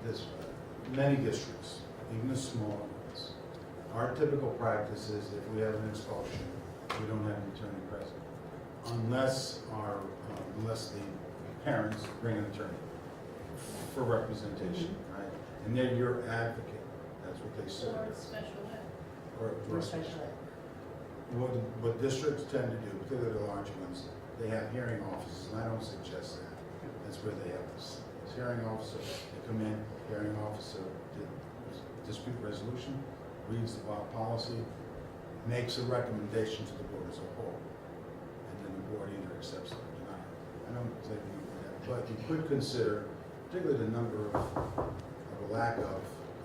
this, many districts, even the smaller ones, our typical practice is if we have an expulsion, we don't have an attorney present. Unless unless the parents bring an attorney for representation, right? And they're your advocate, that's what they say. Or special ed. Or special ed. What districts tend to do, particularly the large ones, they have hearing officers, and I don't suggest that. That's where they have this hearing officer, they come in, hearing officer, dispute resolution, reads the policy, makes a recommendation to the board as a whole, and then the board either accepts it or denies it. I don't think we would have, but you could consider, particularly the number of a lack of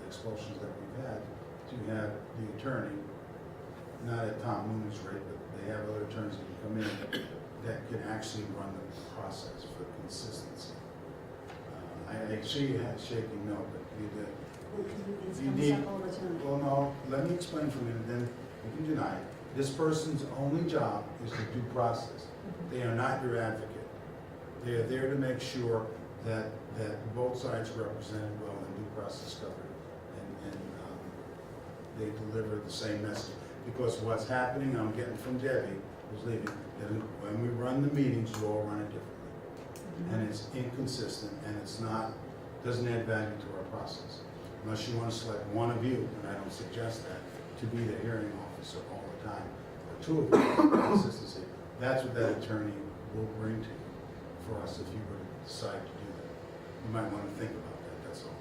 expulsions that we've had, to have the attorney, not at Tom Mooney's rate, but they have other attorneys that can come in that can actually run the process for consistency. I see you shaking no, but It's you comes need, up all the time. well, no, let me explain for a minute, then you can deny it. This person's only job is to do process. They are not your advocate. They are there to make sure that both sides are represented well and due process covered, and they deliver the same message. Because what's happening, I'm getting from Debbie, who's leaving, that when we run the meetings, you all run it differently. And it's inconsistent, and it's not, doesn't add value to our process. Unless you want to select one of you, and I don't suggest that, to be the hearing officer all the time, or two of them, consistency. That's what that attorney will bring to you for us if you were to decide to do that. You might want to think about that, that's all.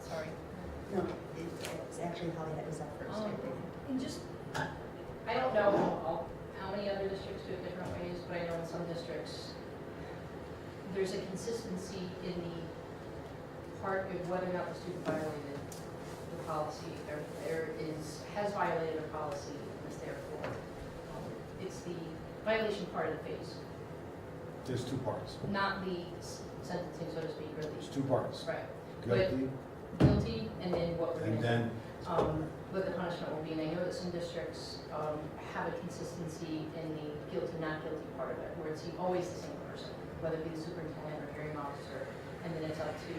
Sorry. No, it's actually Holly that was up first, I think. And just, I don't know how many other districts do it different ways, but I know in some districts, there's a consistency in the part of whether or not the student violated the policy, or has violated a policy, and is therefore, it's the violation part of the phase, There's two parts. not the sentencing, so to speak, or There's the, two parts. right. Guilty, Guilty, and then what we're and gonna, then, what the punishment will be, and I know that some districts, have a consistency in the guilty, not guilty part of it, where it's always the same person, whether it be the superintendent or hearing officer, and then it's up to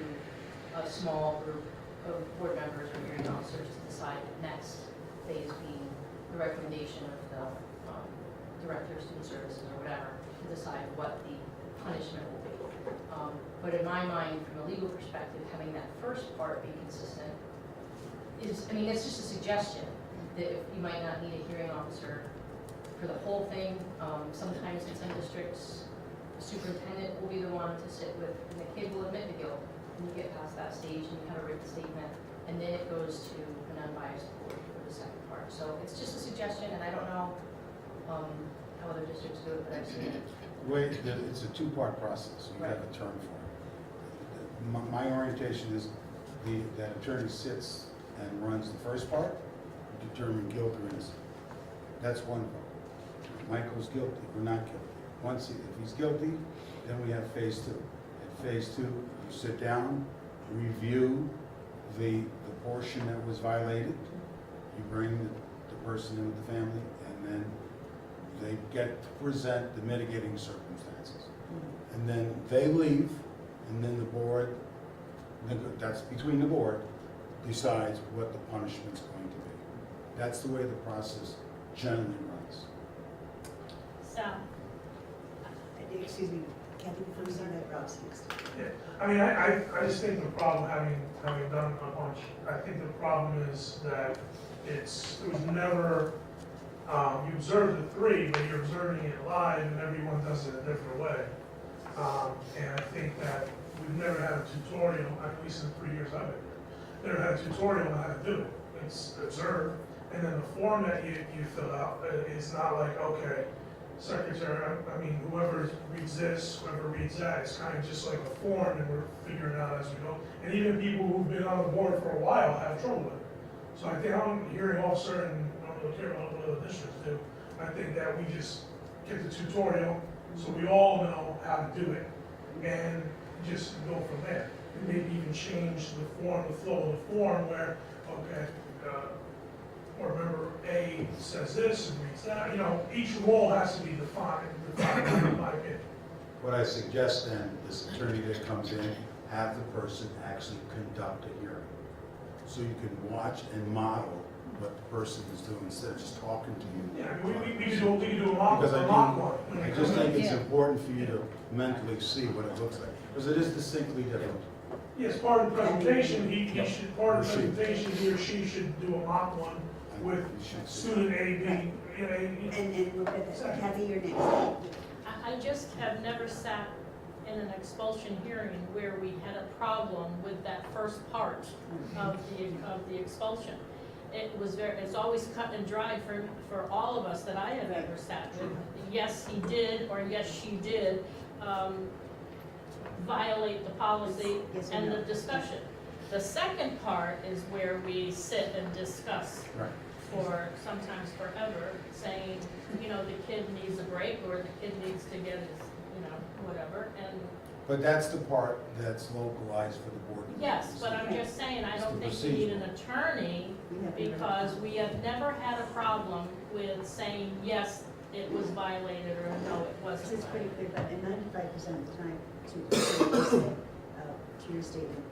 a small group of board members or hearing officers to decide next phase being the recommendation of the, director of student services or whatever, to decide what the punishment will be. But in my mind, from a legal perspective, having that first part be consistent is, I mean, it's just a suggestion that if you might not need a hearing officer for the whole thing. Sometimes in some districts, the superintendent will be the one to sit with, and the kid will admit to guilt, and you get past that stage and you have a written statement, and then it goes to an unbiased board for the second part. So it's just a suggestion, and I don't know how other districts do it, but I've seen it. it's a two-part process, you have a term for it. My orientation is that attorney sits and runs the first part, determine guilt or innocence. That's one part. Michael's guilty or not guilty. If he's guilty, then we have phase two. At phase two, you sit down, review the portion that was violated. You bring the person in with the family, and then they get to present the mitigating circumstances. And then they leave, and then the board, that's between the board, decides what the punishment's going to be. That's the way the process generally runs. Sal? Excuse me, Kathy, before you say that, Rob's next. Yeah, I mean, I just think the problem, having done a bunch, I think the problem is that it was never, you observe the three, but you're observing it live and everyone does it a different way. And I think that we've never had a tutorial, at least in the 3 years I've been here, never had a tutorial on how to do it. It's observe, and then the form that you fill out, it's not like, okay, secretary, I mean, whoever reads this, whoever reads that, it's kind of just like a form and we're figuring it out as we go. And even people who've been on the board for a while have trouble with it. So I think I'm a hearing officer and I don't really care about what other districts do. I think that we just get the tutorial so we all know how to do it and just go from there. And maybe even change the form, the flow of the form where, okay, board member A says this and reads that, you know, each role has to be defined in my opinion. What I suggest then, this attorney that comes in, have the person actually conduct a hearing. So you can watch and model what the person is doing instead of just talking to you. Yeah, I mean, we can do a mock Because one. I just think it's important for you to mentally see what it looks like, because it is distinctly different. Yes, part of the presentation, he should, part of the presentation, he or she should do a mock one with student A, B, And we'll get that. Kathy, you're next. I just have never sat in an expulsion hearing where we had a problem with that first part of the expulsion. It's always cut and dry for all of us that I have ever sat with. Yes, he did, or yes, she did, violate the policy and the discussion. The second part is where we sit and discuss for sometimes forever, saying, you know, the kid needs a break or the kid needs to get his, you know, whatever, and. But that's the part that's localized for the board. Yes, but I'm just saying, I don't think we need an attorney, because we have never had a problem with saying, yes, it was violated, or no, it wasn't. It's pretty clear, but in 95% of the time, to your statement,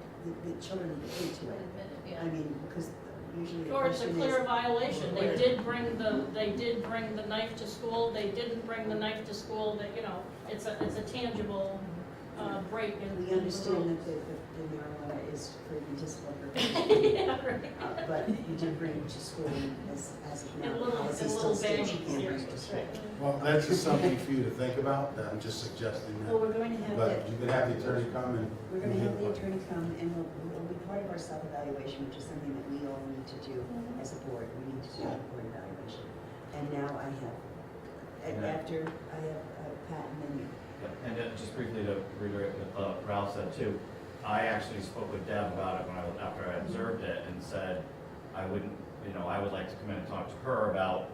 the children agree to it. I mean, because usually. Or it's a clear violation. They did bring the knife to school, they didn't bring the knife to school, that, you know, it's a tangible break in. We understand that the marijuana is for medicinal purposes. Yeah, right. But you do bring it to school as of In now, little, policy in still little states you bags, can't yeah, bring it to school. right. Well, that's just something for you to think about, I'm just suggesting Well, that. we're going to have But that. you can have the attorney come and. We're going to have the attorney come and it'll be part of our self-evaluation, which is something that we all need to do as a board. We need to do a board evaluation. And now I have, after I have Pat and then you. Yep, and then just briefly to reiterate what Ralph said too, I actually spoke with Deb about it after I observed it and said I wouldn't, I would like to come in and talk to her about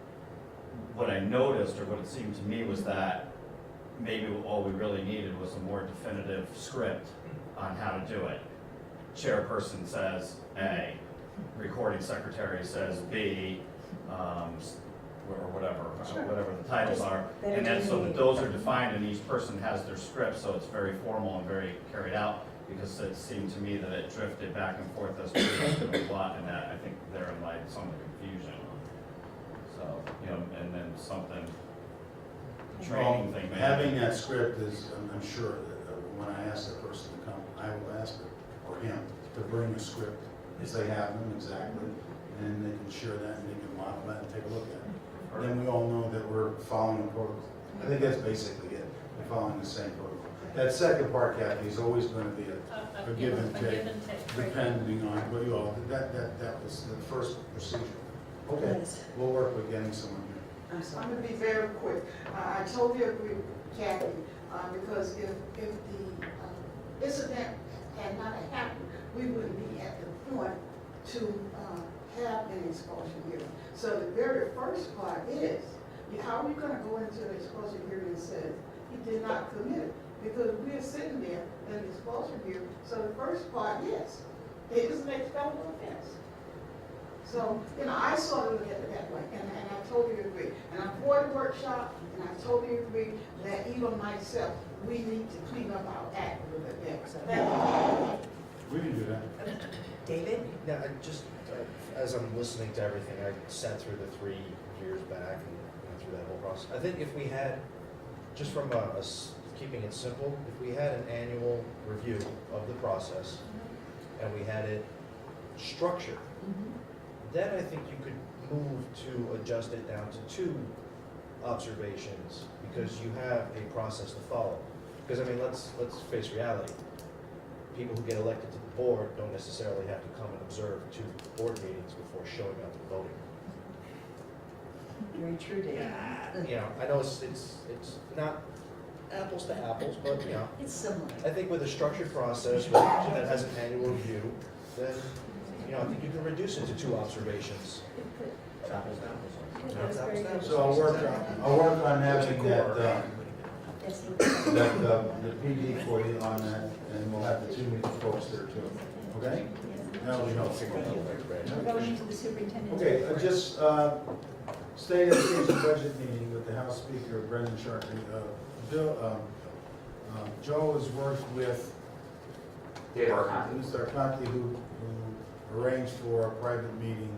what I noticed or what it seemed to me was that maybe all we really needed was a more definitive script on how to do it. Chairperson says A, recording secretary says B, or whatever the titles are. And then so that those are defined and each person has their script, so it's very formal and very carried out, because it seemed to me that it drifted back and forth as to a lot, and that I think therein lied some of the confusion. So, and then something, training thing. maybe. Having that script is, I'm sure that when I ask the person to come, I will ask her or him to bring a script, if they have them exactly, and they can share that and they can model that and take a look at it. Then we all know that we're following the protocol. I think that's basically it, we're following the same protocol. That second part, Kathy, is always going to be a give and take, depending on what you all, that was the first procedure. Okay, we'll work with getting someone here. I'm going to be very quick. I totally agree with Kathy, because if the incident had not happened, we wouldn't be at the point to have an expulsion hearing. So the very first part is, how are we going to go into the expulsion hearing and say he did not commit it? Because we're sitting there in the expulsion hearing. So the first part, yes, it is an expellable offense. So, I sort of look at it that way, and I totally agree. And I'm for the workshop, and I totally agree that even myself, we need to clean up our act a little bit better. Thank you. We can do that. David? Yeah, as I'm listening to everything, I sat through the 3 years back and went through that whole process. I think if we had, just from keeping it simple, if we had an annual review of the process and we had it structured, then I think you could move to adjust it down to 2 observations because you have a process to follow. Because let's face reality. People who get elected to the board don't necessarily have to come and observe 2 board meetings before showing up and voting. Very true, David. I know it's not apples to apples, but It's similar. I think with a structured process that has an annual review, then I think you can reduce it to 2 observations. Apples to apples. So I'll work on having that, the PD for you on that, and we'll have the 2 new folks there too, okay? That'll be helpful. We're going into the superintendent's Okay, report. just state education budget meeting with the House Speaker, Brendan Sharkey. Joe has worked with Mr. Arconti, who arranged for a private meeting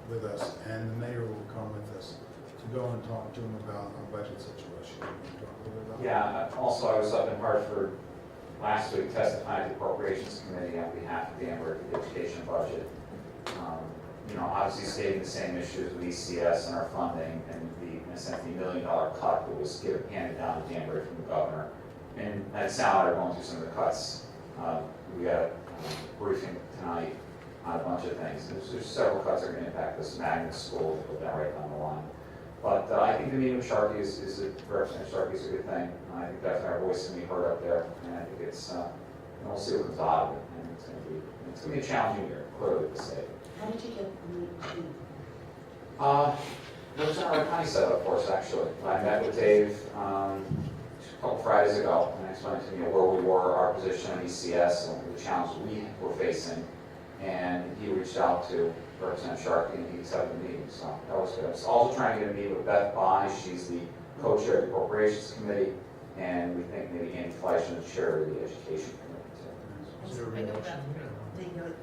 with us, and the mayor will come with us to go and talk to him about our budget situation. You wanna talk a little bit about that? Yeah, also I was up in Hartford last week testifying to the Appropriations Committee on behalf of Danbury for the education budget. Obviously stating the same issues with ECS and our funding and in a sense, the $1 million cut that was handed down to Danbury from the governor. And at Sal are going through some of the cuts. We got a briefing tonight on a bunch of things. There's several cuts that are going to impact this magnet school that go down right down the line. But I think the meeting with Sharkey Representative Sharkey is a good thing. I think definitely our voice is going to be heard up there, and I think it's, we'll see what comes out of it. And it's going to be a challenging year, clearly to say. How did you get the meeting? Representative County set up for us, actually. I met with Dave a couple Fridays ago, and explained to me where we were, our position on ECS, and the challenges we were facing. And he reached out to Representative Sharkey, and he set up the meeting, so that was good. I was also trying to get a meeting with Beth Bai. She's the co-chair of the Appropriations Committee, and we think maybe Andy Fleischman, the chair of the Education Committee, too. Is there a reelection?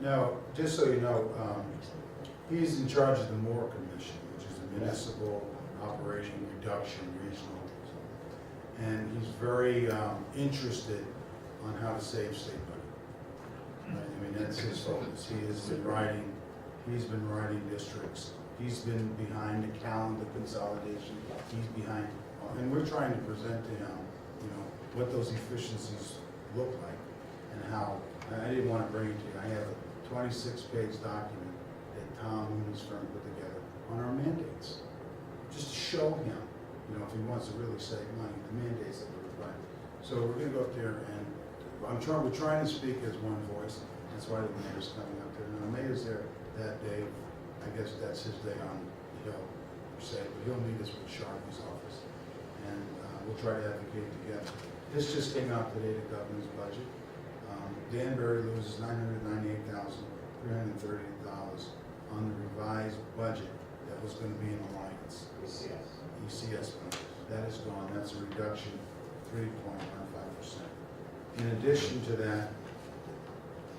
Now, just so you know, he's in charge of the Moore Commission, which is a municipal operation reduction regional. And he's very interested on how to save state money. Right? I mean, that's his focus. He's been writing districts. He's been behind the calendar consolidation. He's behind, and we're trying to present to him, you know, what those efficiencies look like and how. I didn't want to bring it to you. I have a 26-page document that Tom Mooney's firm put together on our mandates, just to show him, you know, if he wants to really save money, the mandates that we're requiring. So we're going to go up there, and we're trying to speak as one voice. That's why the mayor's coming up there. Now, the mayor's there that day. I guess that's his day on the hill, per se, but he'll meet us with Sharpie's office, and we'll try to advocate together. This just came out today, the governor's budget. Danbury loses $998,330 on the revised budget that was going to be in Alliance. ECS money. That is gone. That's a reduction of 3.15%. In addition to that,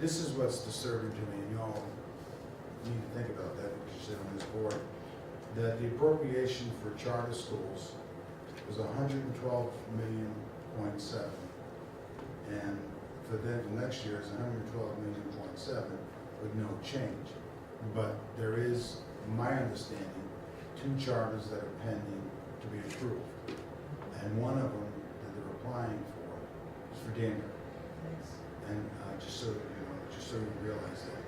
this is what's disturbing to me, and y'all need to think about that because you sit on this board, that the appropriation for charter schools was $112.7 million, and for next year is $112.7 million with no change. But there is, my understanding, 2 charters that are pending to be approved, and one of them that they're applying for is for Danbury. And just so you realize that.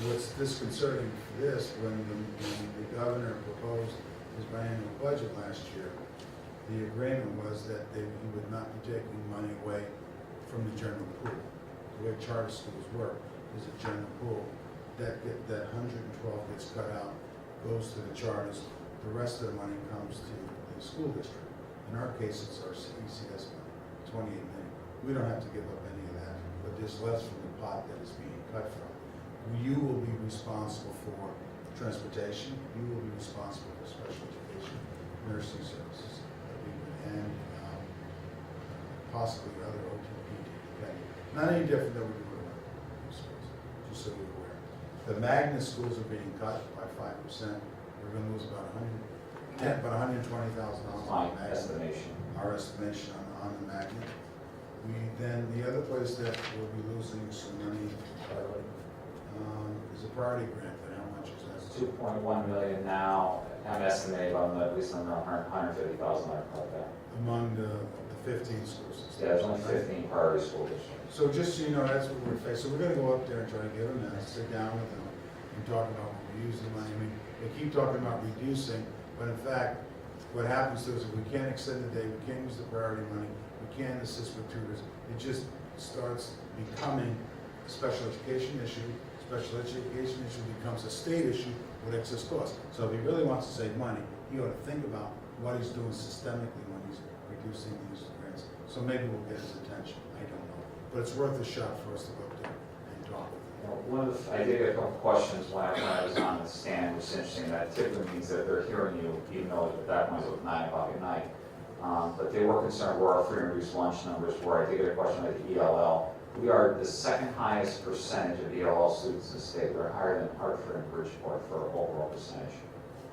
What's disconcerting for this, when the governor proposed his biannual budget last year, the agreement was that he would not be taking money away from the general pool. The way charter schools work is a general pool. That 112 gets cut out, goes to the charters. The rest of the money comes to the school district. In our case, it's our ECS money, $28 million. We don't have to give up any of that, but there's less from the pot that is being cut from. You will be responsible for transportation. You will be responsible for special education, nursing services, and possibly other OTP. Not any different than we do in our schools, just so you're aware. The magnet schools are being cut by 5%. We're going to lose about $120,000 on the estimation. Our estimation on the magnet. Then the other place that we'll be losing some money is a priority grant. But how much is that? $2.1 million now. I'm estimating on at least around $150,000 cut back. Among the 15 schools. Yeah, there's only 15 priority school districts. So just so you know, that's what we're facing. So we're going to go up there and try to get them and sit down with them and talk about when we use the money. I mean, they keep talking about reducing, but in fact, what happens to us is we can't extend the day, we can't use the priority money, we can't assist with tutors. It just starts becoming a special education issue. Special education issue becomes a state issue with excess costs. So if he really wants to save money, he ought to think about what he's doing systemically when he's reducing these grants. So maybe we'll get his attention. I don't know. But it's worth a shot for us to go up there and talk with him. I did get a couple questions when I was on the stand, which is interesting. That typically means that they're hearing you, even though at that point it was 9 o'clock at night. But they were concerned where our free and reduced lunch numbers were. I did get a question about the ELL. We are the second highest percentage of ELL students in the state. We're higher than Hartford and Bridgeport for overall percentage.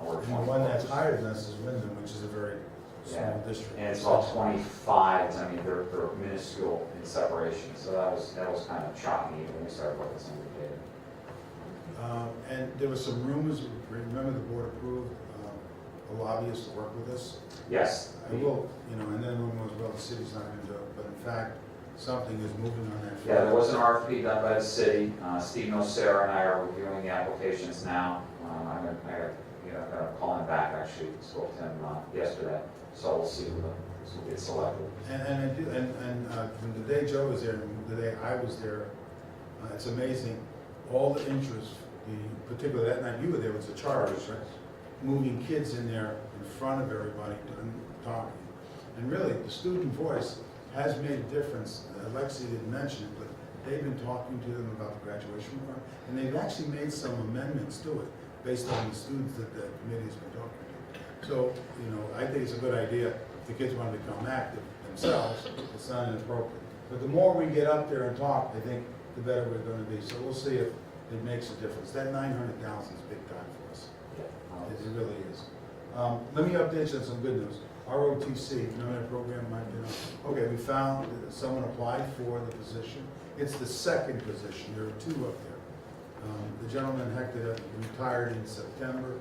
And the one that's higher than us is Wyndham, which is a very small district. And it's about 25. I mean, they're minuscule in separation. So that was kind of shocking even when we started looking at some of the data. And there was some rumors. Remember, the board approved a lobbyist to work with us. Yes. I will, and then rumor was, well, the city's not going to do it, but in fact, something is moving on that. Yeah, there was an RFP done by the city. Steve Nocera and I are reviewing the applications now. I'm going to call him back, actually. Spoke to him yesterday. So we'll see who gets selected. And from the day Joe was there, the day I was there, it's amazing. All the interest, particularly that night you were there, was the charters, right? Moving kids in there in front of everybody talking. And really, the student voice has made a difference. Lexi didn't mention it, but they've been talking to them about the graduation program, and they've actually made some amendments to it based on the students that the committee's been talking to. So, I think it's a good idea. If the kids want to become active themselves, it's not inappropriate. But the more we get up there and talk, I think the better we're going to be. So we'll see if it makes a difference. That $900,000 is big time for us. It really is. Let me update you on some good news. ROTC, you know that program might be on. Okay, we found that someone applied for the position. It's the second position, there are two up there. The gentleman Hector retired in September.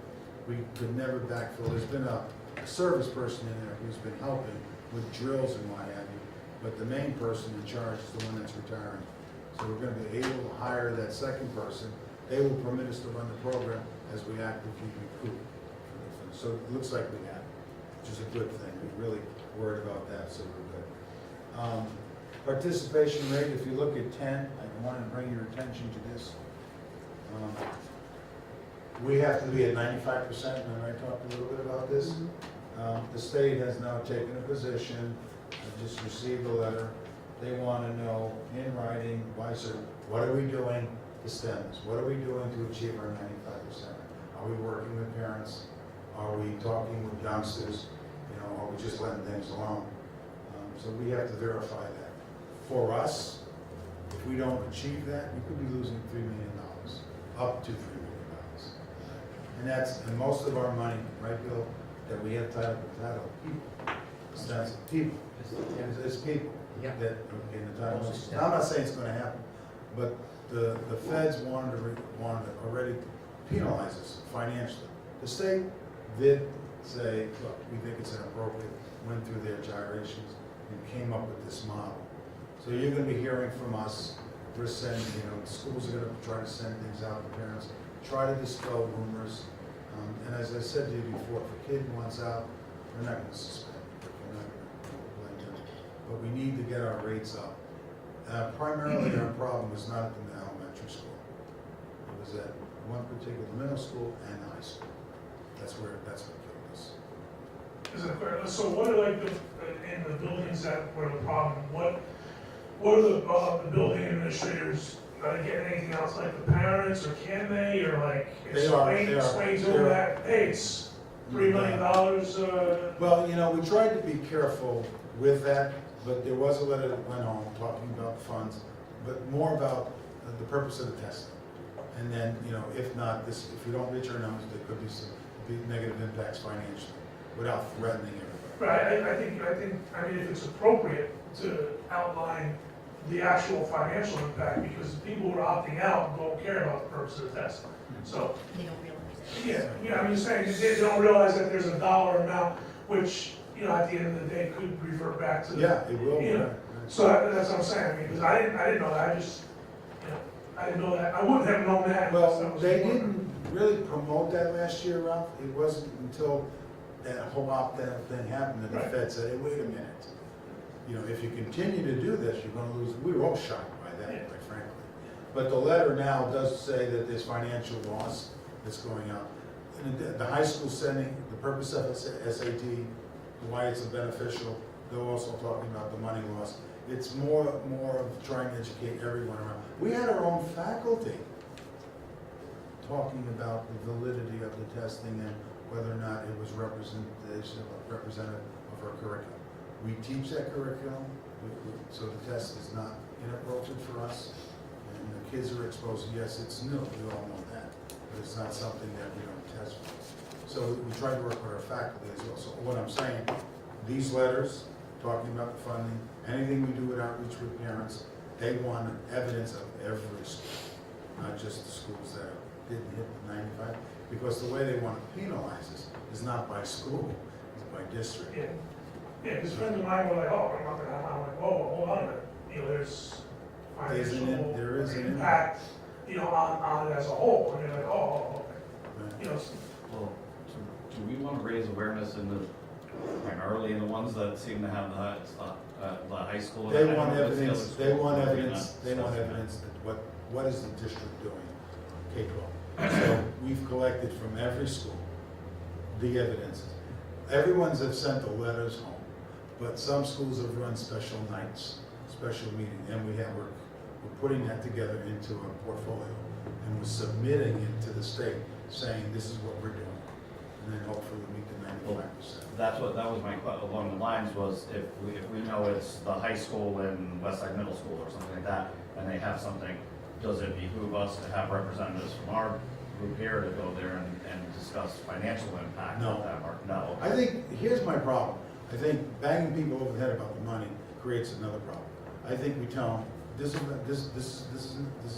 We could never backfill. There's been a service person in there who's been helping with drills and what have you, but the main person in charge is the one that's retiring. So we're gonna be able to hire that second person. They will permit us to run the program as we actively recruit. So it looks like we have, which is a good thing. We're really worried about that, so we're good. Participation rate, if you look at 10, I want to bring your attention to this. We have to be at 95%, and I talked a little bit about this. The state has now taken a position, I just received a letter. They want to know in writing, why, sir, what are we doing to stem this? What are we doing to achieve our 95%? Are we working with parents? Are we talking with youngsters? You know, are we just letting things alone? So we have to verify that. For us, if we don't achieve that, we could be losing $3 million, up to $3 million. And most of our money, right, Bill, that we have tied up with title, people. That's people. It's people that in the title. Now, I'm not saying it's going to happen, but the feds wanted to already penalize us financially. The state did say, look, we think it's inappropriate, went through their gyrations and came up with this model. So you're going to be hearing from us. We're sending, schools are going to try to send things out to parents, try to dispel rumors. And as I said to you before, if a kid wants out, we're not going to suspend it. We're not going to blame them. But we need to get our rates up. Primarily, our problem was not at the elementary school. It was at one particular middle school and high school. That's what killed us. Is that fair? So what are like in the buildings that were the problem? What are the building administrators getting anything else like the parents, or can they, or like explain to them that, hey, it's $3 million? Well, we tried to be careful with that, but there was a letter that went home talking about funds, but more about the purpose of the testing. And then, if not, if we don't reach our numbers, there could be some negative impacts financially, without threatening everybody. Right, I mean, if it's appropriate to outline the actual financial impact, because the people who are opting out don't care about the purpose of the test. So They don't realize it. yeah, I'm just saying, they don't realize that there's a dollar amount, which, at the end of the day could revert back to the. Yeah, it will. Right. So that's what I'm saying, because I didn't know that, I didn't know that, I wouldn't have known that. Well, they didn't really promote that last year, Ralph. It wasn't until that whole opt-out thing happened that the Fed said, hey, wait a minute. If you continue to do this, you're going to lose. We were all shocked by that, quite frankly. But the letter now does say that there's financial loss that's going out. And the high school sending, the purpose of SAT, why it's beneficial, they're also talking about the money loss. It's more of trying to educate everyone around. We had our own faculty talking about the validity of the testing and whether or not it was representative of our curriculum. We teach that curriculum, so the test is not inappropriate for us, and the kids are exposed. Yes, it's new, we all know that, but it's not something that we don't test for. So we try to work with our faculty as well. So what I'm saying, these letters, talking about the funding, anything we do with outreach with parents, they want evidence of every school, not just the schools that didn't hit the 95, because the way they want to penalize us is not by school, it's by district. Yeah, because friends of mine were like, oh, I'm not going to have, I'm like, whoa, hold on a minute. There's financial there is an impact, on it as a whole. And you're like, oh, okay. Well, do we want to raise awareness primarily in the ones that seem to have the high school? They want evidence. They want evidence. They want evidence that what is the district doing? K-12. So we've collected from every school the evidence. Everyone's have sent the letters home, but some schools have run special nights, special meetings, and we're putting that together into a portfolio, and we're submitting it to the state, saying this is what we're doing, and then hopefully we meet the 95%. That was my question along the lines was if we know it's the high school and Westside Middle School or something like that, and they have something, does it behoove us to have representatives from our group here to go there and discuss financial impact of that? No. I think, here's my problem. I think banging people over the head about the money creates another problem. I think we tell them, this is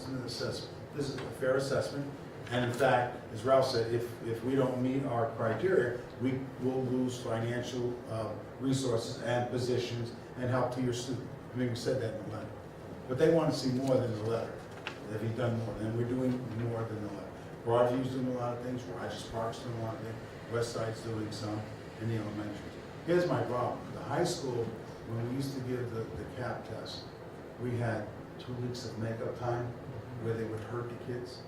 an assessment, this is a fair assessment, and in fact, as Ralph said, if we don't meet our criteria, we will lose financial resources and positions and help to your student. I mean, we said that in the letter. But they want to see more than the letter. Have you done more? And we're doing more than the letter. Broadview's doing a lot of things, Rogers Park's doing a lot of things, West Side's doing some, and the elementaries. Here's my problem. The high school, when we used to give the CAP test, we had 2 weeks of makeup time where they would hurt the kids.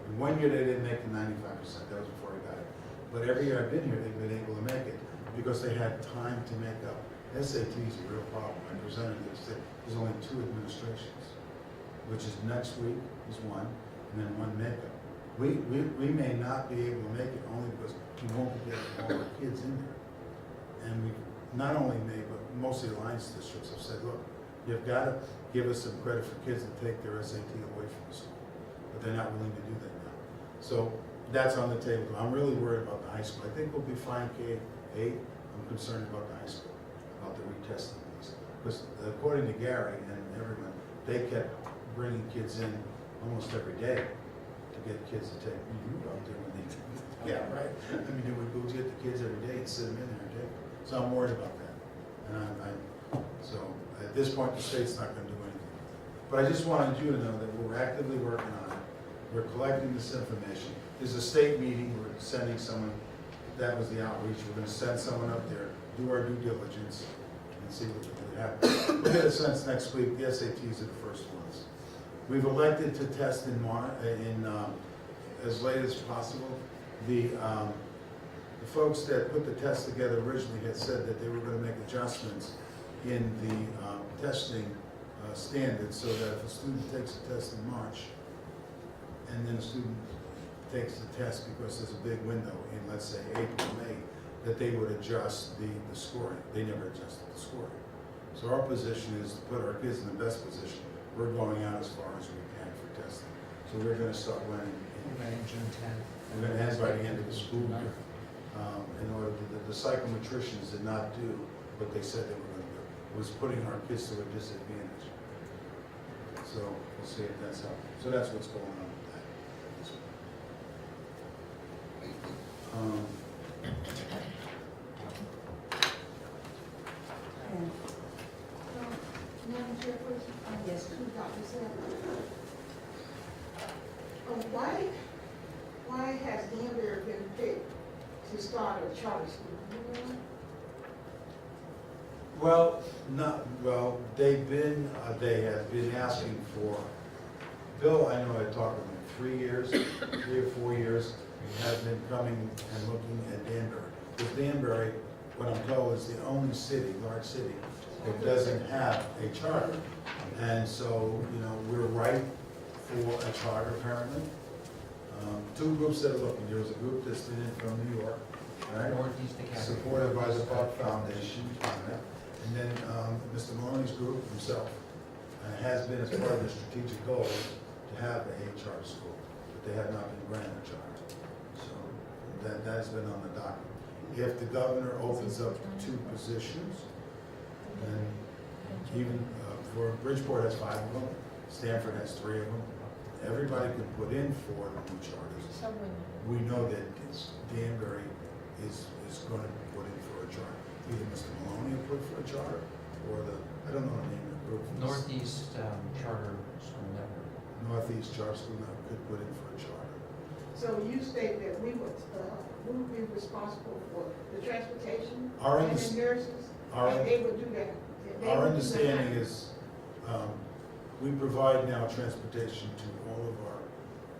And 1 year they didn't make the 95%, that was before I got it. But every year I've been here, they've been able to make it because they had time to make up. SAT is a real problem. I presented this, that there's only 2 administrations, which is next week is one, and then 1 makeup. We may not be able to make it only because we won't be getting all our kids in there. And we not only may, but most of the Alliance districts have said, look, you've got to give us some credit for kids that take their SAT away from the school. But they're not willing to do that now. So that's on the table. I'm really worried about the high school. I think we'll be fine K-8. I'm concerned about the high school, about the retesting piece. Because according to Gary and everyone, they kept bringing kids in almost every day to get kids to take. You go there when they yeah, right. I mean, they would go get the kids every day and sit them in there and take them. So I'm worried about that. And so at this point, the state's not going to do anything. But I just wanted you to know that we're actively working on it. We're collecting this information. There's a state meeting. We're sending someone. That was the outreach. We're going to send someone up there, do our due diligence, and see what really happens. We'll get a sense next week. The SATs are the first ones. We've elected to test in as late as possible. The folks that put the test together originally had said that they were going to make adjustments in the testing standards so that if a student takes a test in March and then a student takes the test because there's a big window in, let's say, April, May, that they would adjust the scoring. They never adjusted the scoring. So our position is to put our kids in the best position. We're going out as far as we can for testing. So we're going to start running in June 10th. We're going to end by the end of the school year. In order to, the psychometricians did not do what they said they were going to do. It was putting our kids to a disadvantage. So we'll see if that's helpful. So that's what's going on with that. Madam Chairperson? Yes. To Dr. Sanders. Why has Danbury been picked to start a charter school? Well, they have been asking for, Bill, I know I talked with him 3 years, 3 or 4 years, he has been coming and looking at Danbury. Because Danbury, what I'm told, is the only city, large city, that doesn't have a charter. And so, we're right for a charter apparently. 2 groups that are looking. There was a group that's been in from New York, right? Northeast Academy. Supported by the Buck Foundation. And then Mr. Maloney's group himself has been as part of the strategic goals to have a charter school, but they have not been granted a charter. So that's been on the docket. If the governor opens up 2 positions, then even for Bridgeport has 5 of them, Stanford has 3 of them. Everybody can put in for the new charters. We know that Danbury is going to put in for a charter. Either Mr. Maloney will put for a charter, or I don't know the name of the group. Northeast Charter School Network. Northeast Charter School Network could put in for a charter. So you state that we would be responsible for the transportation Our and the nurses, and they would do that. Our understanding is we provide now transportation to all of our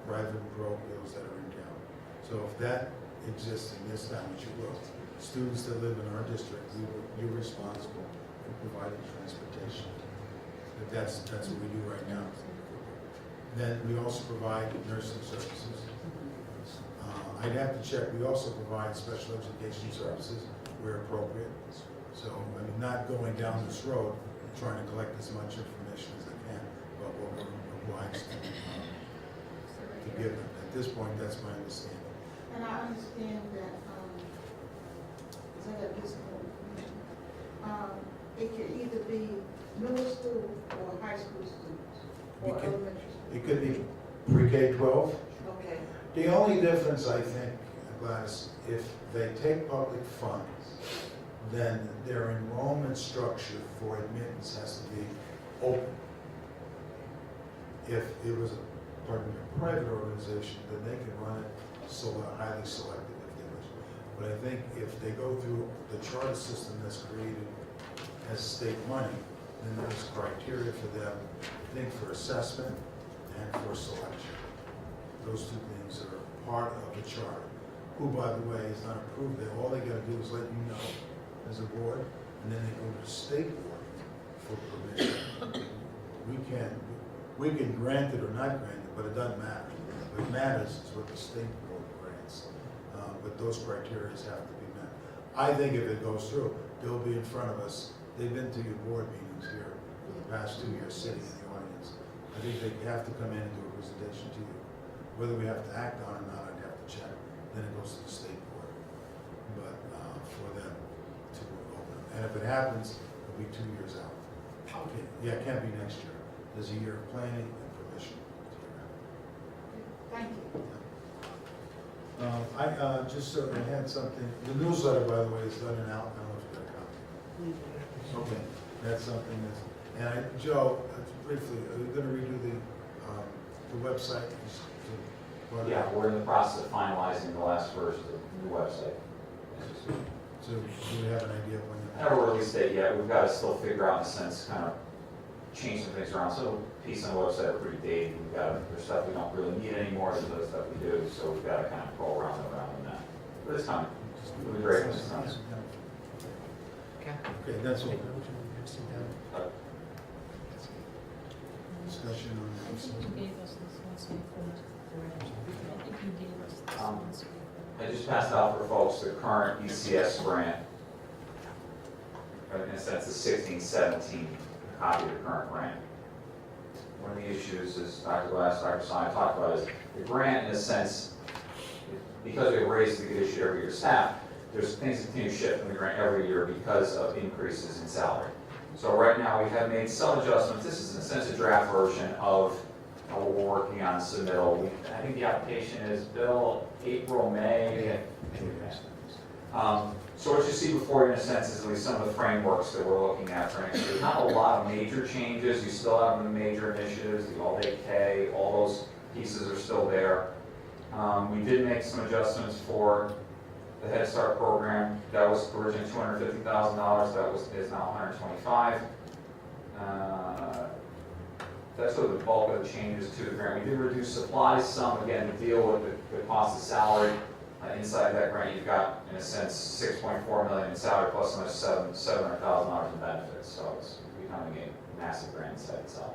private parochials that are in town. So if that exists in this town, which it will, students that live in our district, you're responsible for providing transportation. That's what we do right now. Then we also provide nursing services. I'd have to check. We also provide special education services where appropriate. So I'm not going down this road trying to collect as much information as I can about what we're obliged to give them. At this point, that's my understanding. And I understand that, it can either be middle school or high school students, or We can- elementary school. It could be pre-K-12. Okay. The only difference, I think, Gladys, if they take public funds, then their enrollment structure for admittance has to be open. If it was a private organization, then they can run it highly selective if they wish. But I think if they go through the charter system that's created as state money, then there's criteria for them, I think, for assessment and for selection. Those two things are part of the charter, who, by the way, is not approved there. All they gotta do is let you know as a board, and then they go to the state board for permission. We can grant it or not grant it, but it doesn't matter. What matters is what the state board grants. But those criteria have to be met. I think if it goes through, they'll be in front of us. They've been to your board meetings here for the past 2 years, sitting in the audience. I think they have to come in and do a presentation to you. Whether we have to act on it or not, I'd have to check. Then it goes to the state board. But for them to open. And if it happens, it'll be 2 years out. Okay, yeah, it can't be next year. There's a year of planning and permission. Thank you. I just had something, the newsletter, by the way, is done and out. I don't know if you got a copy. Okay, that's something that's, Joe, briefly, are you gonna redo the website? Yeah, we're in the process of finalizing the last version of the website. So do we have an idea of when? I haven't released it yet. We've got to still figure out, in a sense, kind of change some things around. So piece on the website are pretty dated. We've got, there's stuff we don't really need anymore, there's other stuff we do, so we've got to kind of go around that. But it's coming. It'll be great when it's coming. Okay, that's all. Discussion on I think you gave us this once before. I think you gave us this once before. I just passed out for folks the current ECS grant. In a sense, the 16-17 copy of the current grant. One of the issues is, Dr. Glass, Dr. Stein talked about, is the grant, in a sense, because we raise the good issue every year staff, there's things that continue to shift from the grant every year because of increases in salary. So right now, we have made some adjustments. This is, in a sense, a draft version of what we're working on submittal. I think the application is, Bill, April, May. So what you see before you, in a sense, is at least some of the frameworks that we're looking at for next year. Not a lot of major changes. You still have the major initiatives, the all-day K, all those pieces are still there. We did make some adjustments for the Head Start program. That was originally $250,000. That is now $125,000. That's sort of the bulk of the changes to the grant. We did reduce supplies some, again, to deal with the cost of salary. Inside that grant, you've got, in a sense, $6.4 million in salary plus another $700,000 in benefits. So it's becoming a massive grant inside itself.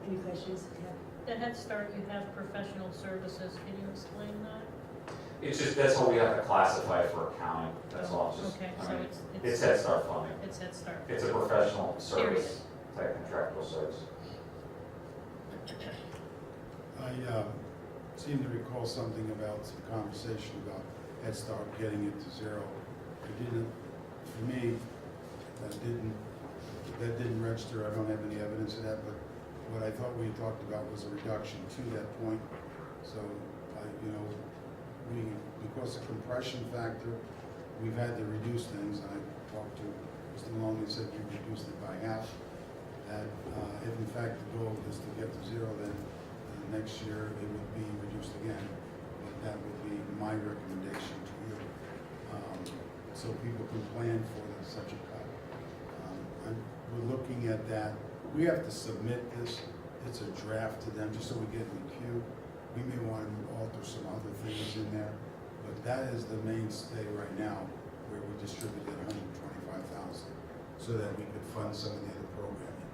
Any questions? The Head Start, you have professional services, can you explain that? It's just, that's what we have to classify for accounting. That's all. It's just, Okay, I so mean, it's it's Head Start funding. It's Head Start. It's a professional Period. service, type contractual service. I seem to recall something about some conversation about Head Start getting it to zero. It didn't, for me, that didn't register. I don't have any evidence of that, but what I thought we talked about was a reduction to that point. So, because of compression factor, we've had to reduce things. I talked to Mr. Maloney and said we reduced it by half. That if in fact the goal is to get to zero, then next year it would be reduced again. But that would be my recommendation to you. So people can plan for such a cut. We're looking at that. We have to submit this. It's a draft to them just so we get in the queue. We may want to alter some other things in there, but that is the mainstay right now, where we distributed $125,000 so that we could fund some of the other programming.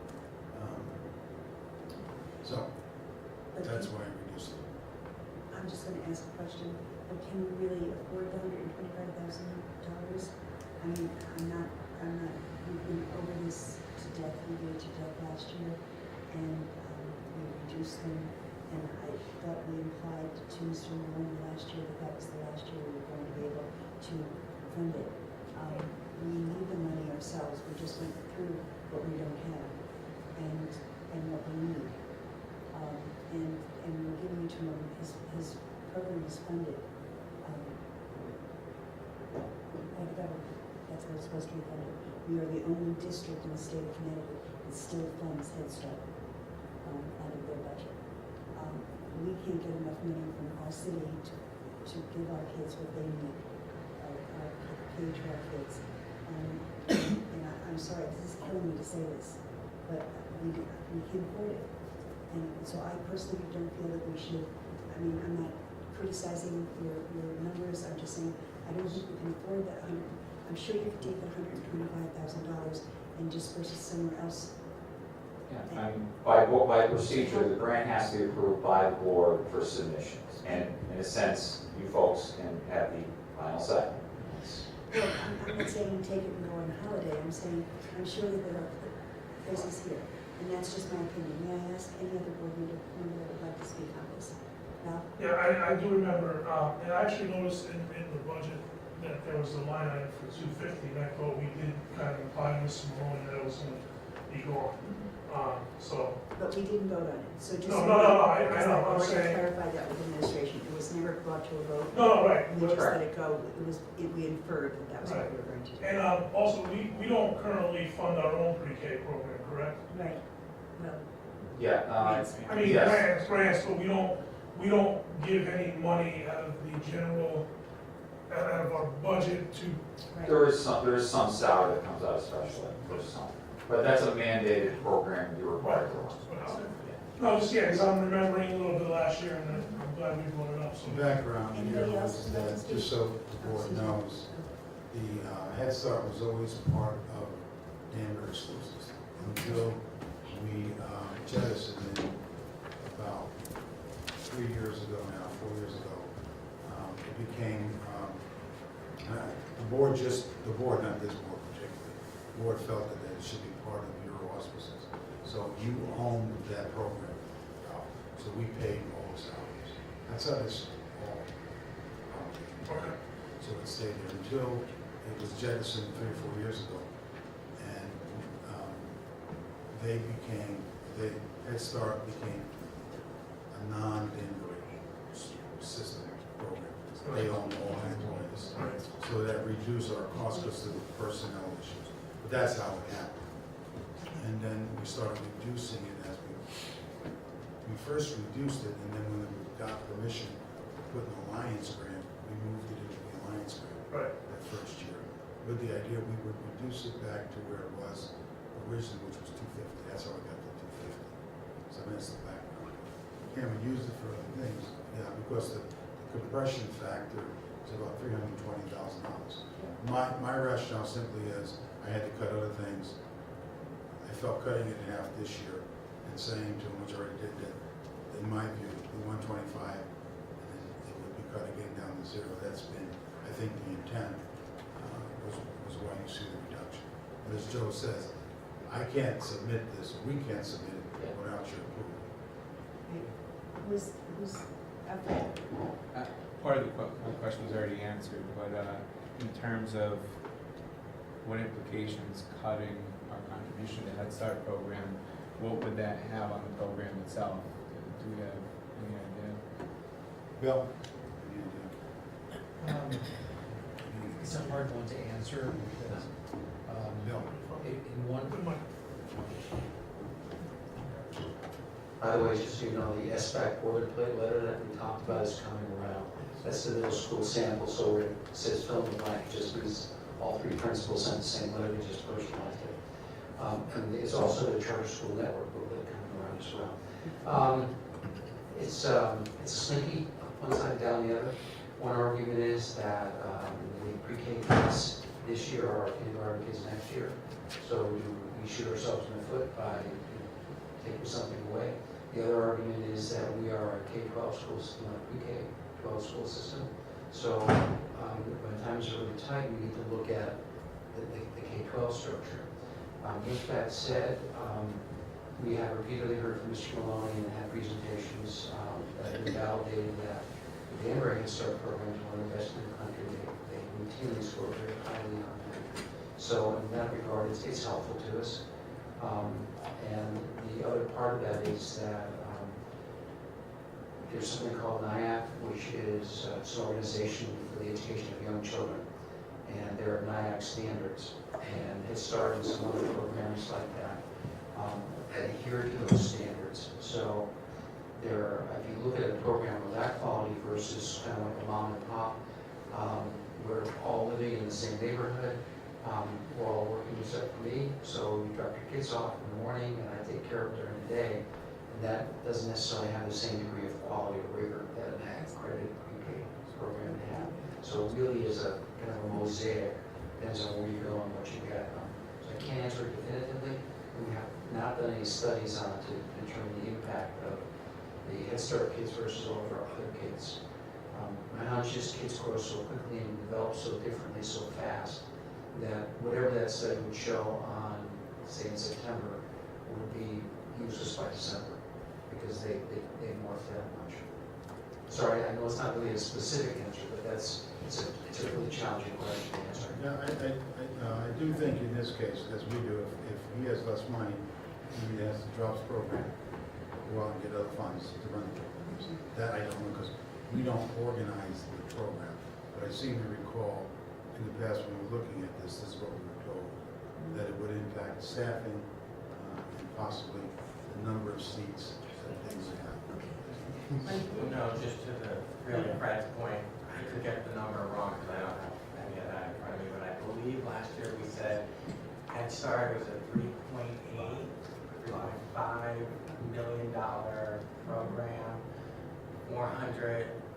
So that's why I reduced it. I'm just gonna ask a question, but can we really afford the $125,000? I mean, we've been over this to death, we did it to death last year, and we reduced them And I thought we implied to Mr. Maloney last year that that was the last year we were going to be able to fund it. We need the money ourselves, we just went through what we don't have and what we need. And we're giving it to him, his program is funded by the government. That's how it's supposed to be funded. We are the only district in the state of Connecticut that still funds Head Start out of their budget. We can't get enough money from our city to give our kids what they need, our K-12 kids. And I'm sorry, this is killing me to say this, but we can't afford it. And so I personally don't feel that we should, I mean, I'm not criticizing your numbers, I'm just saying, I don't think we can afford that I'm sure you could take the $125,000 and disperse it somewhere else. Yeah, by procedure, the grant has to be approved by the board for submissions. And in a sense, you folks can have the final say. Well, I'm not saying take it and go on holiday, I'm saying, I'm sure that there are places here, and that's just my opinion. May I ask any other board member that would like to speak on this? Val? Yeah, I do remember, and I actually noticed in the budget that there was a line item for $250, and I thought we did kind of imply to Mr. Maloney that it was going to be gone. So. But we didn't vote on it, so just. No, I know, I'm I saying. clarified that with administration, it was never brought to a vote. No, right. We just let it go, we inferred that that was what we were going to do. And also, we don't currently fund our own pre-K program, correct? Right, well. Yeah, I mean, yes. grants, but we don't give any money out of the general, out of our budget to. Right. There is some salary that comes out of special ed, there's some. But that's a mandated program you're required to run. No, just, because I'm remembering a little bit last year, and I'm glad we brought it up, so. The background here Anybody else was would like to that, speak? just so the board knows, the Head Start was always part of Danbury school system until we jettisoned it about 3 years ago now, 4 years ago. It became, the board, not this board particularly, the board felt that it should be part of your auspices. So you owned that program. So we paid all the salaries. That's how this all operated. So it stayed there until it was jettisoned 3 or 4 years ago. And Head Start became a non-Danbury system program. They own all employees. So that reduced our costs because of the personnel issues. But that's how it happened. And then we started reducing it as we first reduced it, and then when we got permission to put an alliance grant, we moved it into the alliance grant that first year, with the idea we would reduce it back to where it was originally, which was $250. That's how we got to $250. So that's the background. Can we use it for other things? Yeah, because the compression factor is about $320,000. My rationale simply is I had to cut other things. I felt cutting it in half this year and saying to them, which I already did, that in my view, the 125, and then it would be cut again down to 0. That's been, I think, the intent was why you see the reduction. But as Joe says, I can't submit this, we can't submit it without your approval. Who's up there? Part of my question was already answered, but in terms of what implications cutting our contribution to Head Start program, what would that have on the program itself? Do we have any idea? Bill? It's a hard one to answer because in one. By the way, just so you know, the SBAC boilerplate letter that we talked about is coming around. That's the middle school sample, so where it says fill in the blank, just because all 3 principals sent the same letter, we just personalized it. And it's also the charter school network booklet coming around as well. It's a slinky, one side down the other. One argument is that the pre-K kids this year are our kindergarten kids next year. So we shoot ourselves in the foot by taking something away. The other argument is that we are a K-12 school system, not a pre-K-12 school system. So when times are really tight, we need to look at the K-12 structure. With that said, We have repeatedly heard from Mr. Maloney and had presentations that have validated that the Danbury Head Start program is one of the best in the country. They routinely score very highly on that. So in that regard, it's helpful to us. And the other part of that is that there's something called NIAC, which is it's an organization for the education of young children. And there are NIAC standards. And Head Start and some other programs like that adhere to those standards. So there, if you look at a program of that quality versus kind of like a mom and pop, we're all living in the same neighborhood. We're all working except for me, so you drop your kids off in the morning and I take care of them during the day. And that doesn't necessarily have the same degree of quality or rigor that an accredited pre-K program would have. So it really is a kind of a mosaic, depends on where you go and what you get. So I can't answer it definitively. We have not done any studies on it to determine the impact of the Head Start kids versus all of our other kids. My hunch is kids grow so quickly and develop so differently so fast that whatever that study would show on, say in September, would be useless by December because they morph that much. Sorry, I know it's not really a specific answer, but it's a really challenging question to answer. Yeah, I do think in this case, as we do, if he has less money, he has to drop his program, go out and get other funds to run the programs. That I don't know, because we don't organize the program. But I seem to recall in the past when we were looking at this is what we were told, that it would impact staffing and possibly the number of seats that things have. No, just to the really Fred's point, I could get the number wrong because I don't have any of that in front of me, but I believe last year we said Head Start was a $3.5 million program.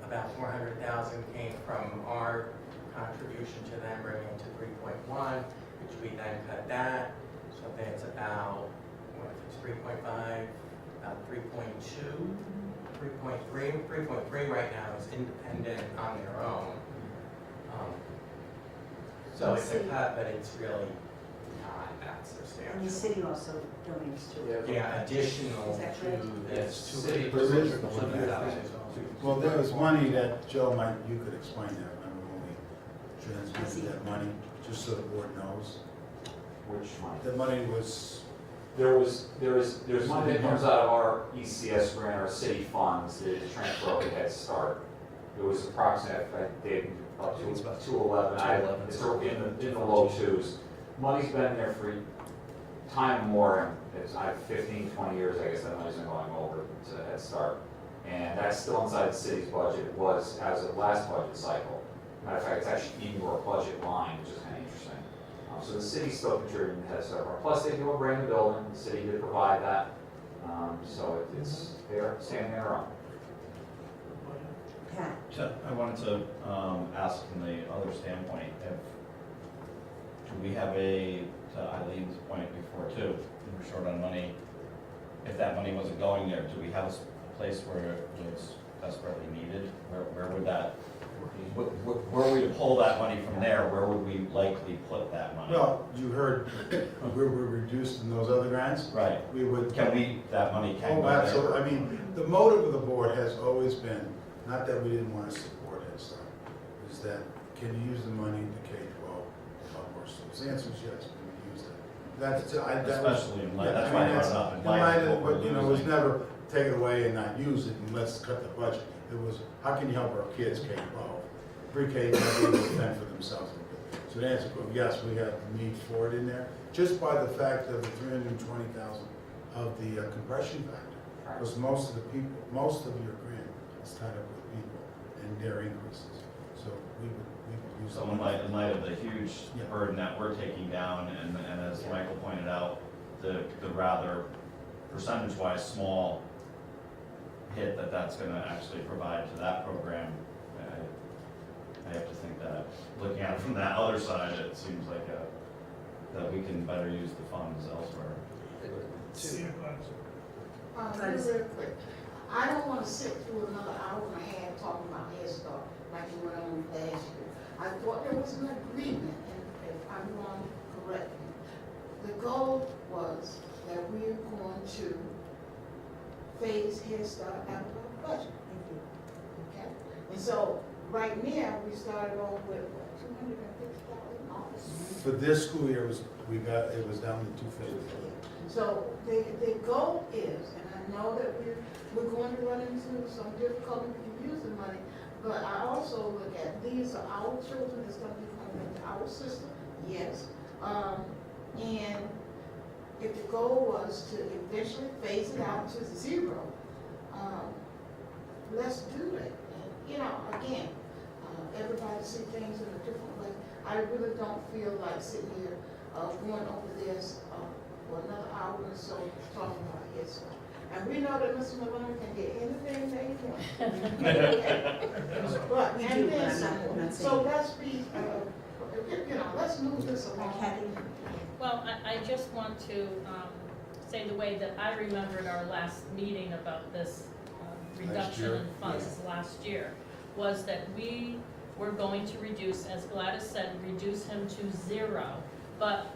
About 400,000 came from our contribution to them, bringing it to 3.1, which we then cut that. So then it's about, what if it's 3.5, about 3.2, 3.3. 3.3 right now is independent on their own. So it's a cut, but it's really not that substantial. And the city also donates to it. Yeah, additional Is that to correct? this. City But there is- 200,000. Well, there was money that, Joe, you could explain that, remember when we transmitted that money, just so the board knows? Which money? The money was, There's money that comes out of our ECS grant, our city funds, that is transfer over to Head Start. It was approximately, I think, about 211. It's in the low twos. Money's been there for time more, it's 15, 20 years, I guess, that money's been going over to Head Start. And that's still inside the city's budget. It was as of last budget cycle. Matter of fact, it's actually in your budget line, which is kind of interesting. So the city's still contributing to Head Start. Plus, they do a brand new building. The city did provide that. So they're standing their own. Pat? So I wanted to ask from the other standpoint, do we have to Eileen's point before too, we're short on money. If that money wasn't going there, do we have a place where it was desperately needed? Where would that, were we to pull that money from there, where would we likely put that money? well, you heard, we were reduced in those other grants. Right. We would. That money can go Oh, there? absolutely. I mean, the motive of the board has always been, not that we didn't want to support Head Start, is that can you use the money to K-12 help our students? The answer is yes, we would use that. Especially in light, that's why I brought it up. In light of, but it was never take it away and not use it and let's cut the budget. It was, how can you help our kids K-12? Pre-K, never able to fend for themselves. So the answer, yes, we have the need for it in there, just by the fact of the 320,000 of the compression factor. Because most of the people, most of your grant is tied up with people and their increases. So we would use. So in light of the huge burden that we're taking down, and as Michael pointed out, the rather percentage-wise small hit that's going to actually provide to that program, I have to think that, looking at it from that other side, it seems like that we can better use the funds elsewhere. Real quick. I don't want to sit through another hour and a half talking about Head Start like you went on last year. I thought there was an agreement, and if I'm wrong, correct me. The goal was that we're going to phase Head Start out of our budget. Okay? And so, right now, we started off with, what, $250,000? For this school year, it was down to 250. So the goal is, and I know that we're going to run into some difficulty with using money, but I also look at, these are our children that's going to be coming into our system, yes. And if the goal was to eventually phase it out to zero, let's do that. And, you know, again, everybody see things in a different way. I really don't feel like sitting here going over this for another hour or so talking about Head Start. And we know that Mr. Malone can get anything that he wants. But, We and do, then but I'm some. not So saying. let's be, you know, let's move this along. Well, I just want to say the way that I remembered our last meeting about this reduction in funds last year, was that we were going to reduce, as Gladys said, reduce him to zero. But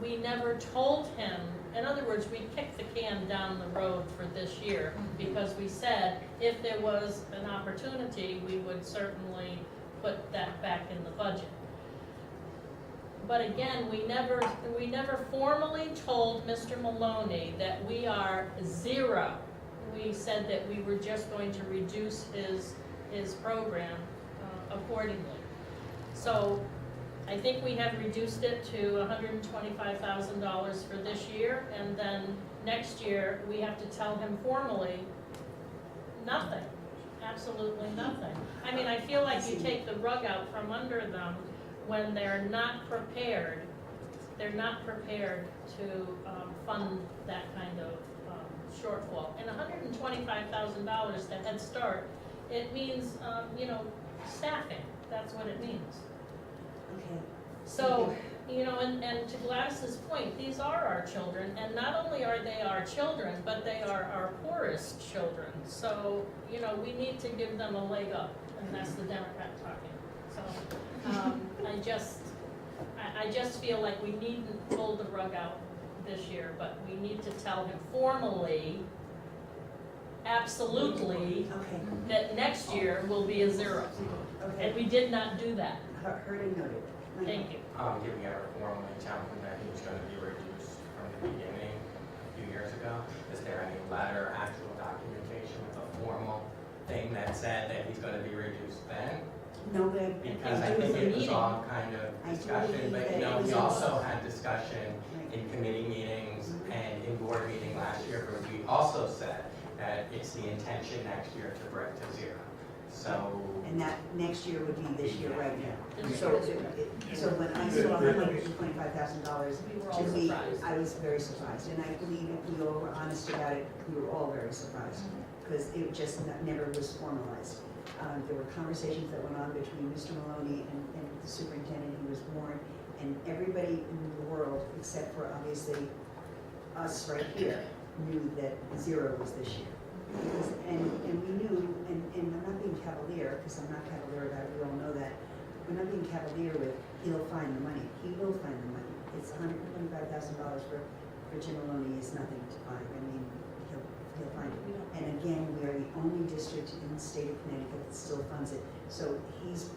we never told him, in other words, we kicked the can down the road for this year, because we said if there was an opportunity, we would certainly put that back in the budget. But again, we never formally told Mr. Maloney that we are zero. We said that we were just going to reduce his program accordingly. So I think we have reduced it to $125,000 for this year, and then next year, we have to tell him formally, nothing, absolutely nothing. I mean, I feel like you take the rug out from under them when they're not prepared to fund that kind of shortfall. And $125,000 to Head Start, it means, you know, staffing, that's what it means. Okay. So, you know, and to Gladys's point, these are our children, and not only are they our children, but they are our poorest children. So, you know, we need to give them a leg up, and that's the Democrat talking. So, I just feel like we needn't pull the rug out this year, but we need to tell him formally, absolutely, that next year will be a zero. And we did not do that. Heard and noted. Thank you. Did we ever formally tell him that he was going to be reduced from the beginning a few years ago? Is there any letter, actual documentation, a formal thing that said that he's going to be reduced then? No, but Because I think it was all kind of discussion, but you know, we also had discussion in committee meetings and in board meeting last year, where we also said that it's the intention next year to break to zero. So. And that next year would be this year right now. This So, so when I saw $125,000 We were all to be, surprised. I was very surprised. And I believe if we all were honest about it, we were all very surprised, because it just never was formalized. There were conversations that went on between Mr. Maloney and the superintendent who was born, and everybody in the world, except for obviously us right here, knew that zero was this year. And we knew, and I'm not being cavalier, because I'm not cavalier about it, we all know that. We're not being cavalier with, he'll find the money. He will find the money. It's $125,000 for Jim Maloney is nothing to find. I mean, he'll find it. And again, we are the only district in the state of Connecticut that still funds it. So he's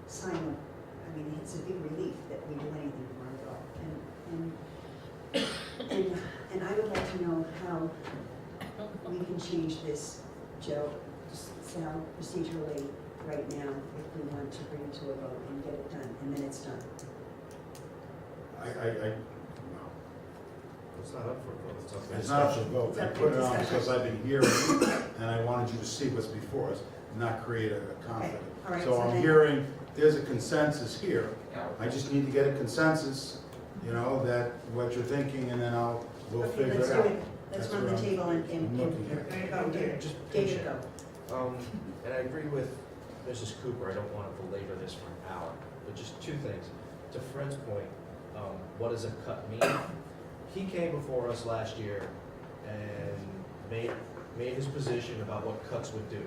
signing, I mean, it's a big relief that we do anything for him at all. And I would like to know how we can change this, Joe, sound procedurally right now if we want to bring it to a vote and get it done, and then it's done. No. It's not up for a vote, it's up for It's not up for discussion. vote. It's I up for put it on discussion. because I've been hearing, and I wanted you to see what's before us, not create a conflict. All right, So so I'm then- hearing, there's a consensus here. I just need to get a consensus, you know, that what you're thinking, and then we'll Okay, figure let's it do out. it. Let's That's run what the I'm- table I'm looking at. go, David. Just David, go. And I agree with Mrs. Cooper, I don't want to belabor this for an hour, but just two things. To Fred's point, what does a cut mean? He came before us last year and made his position about what cuts would do.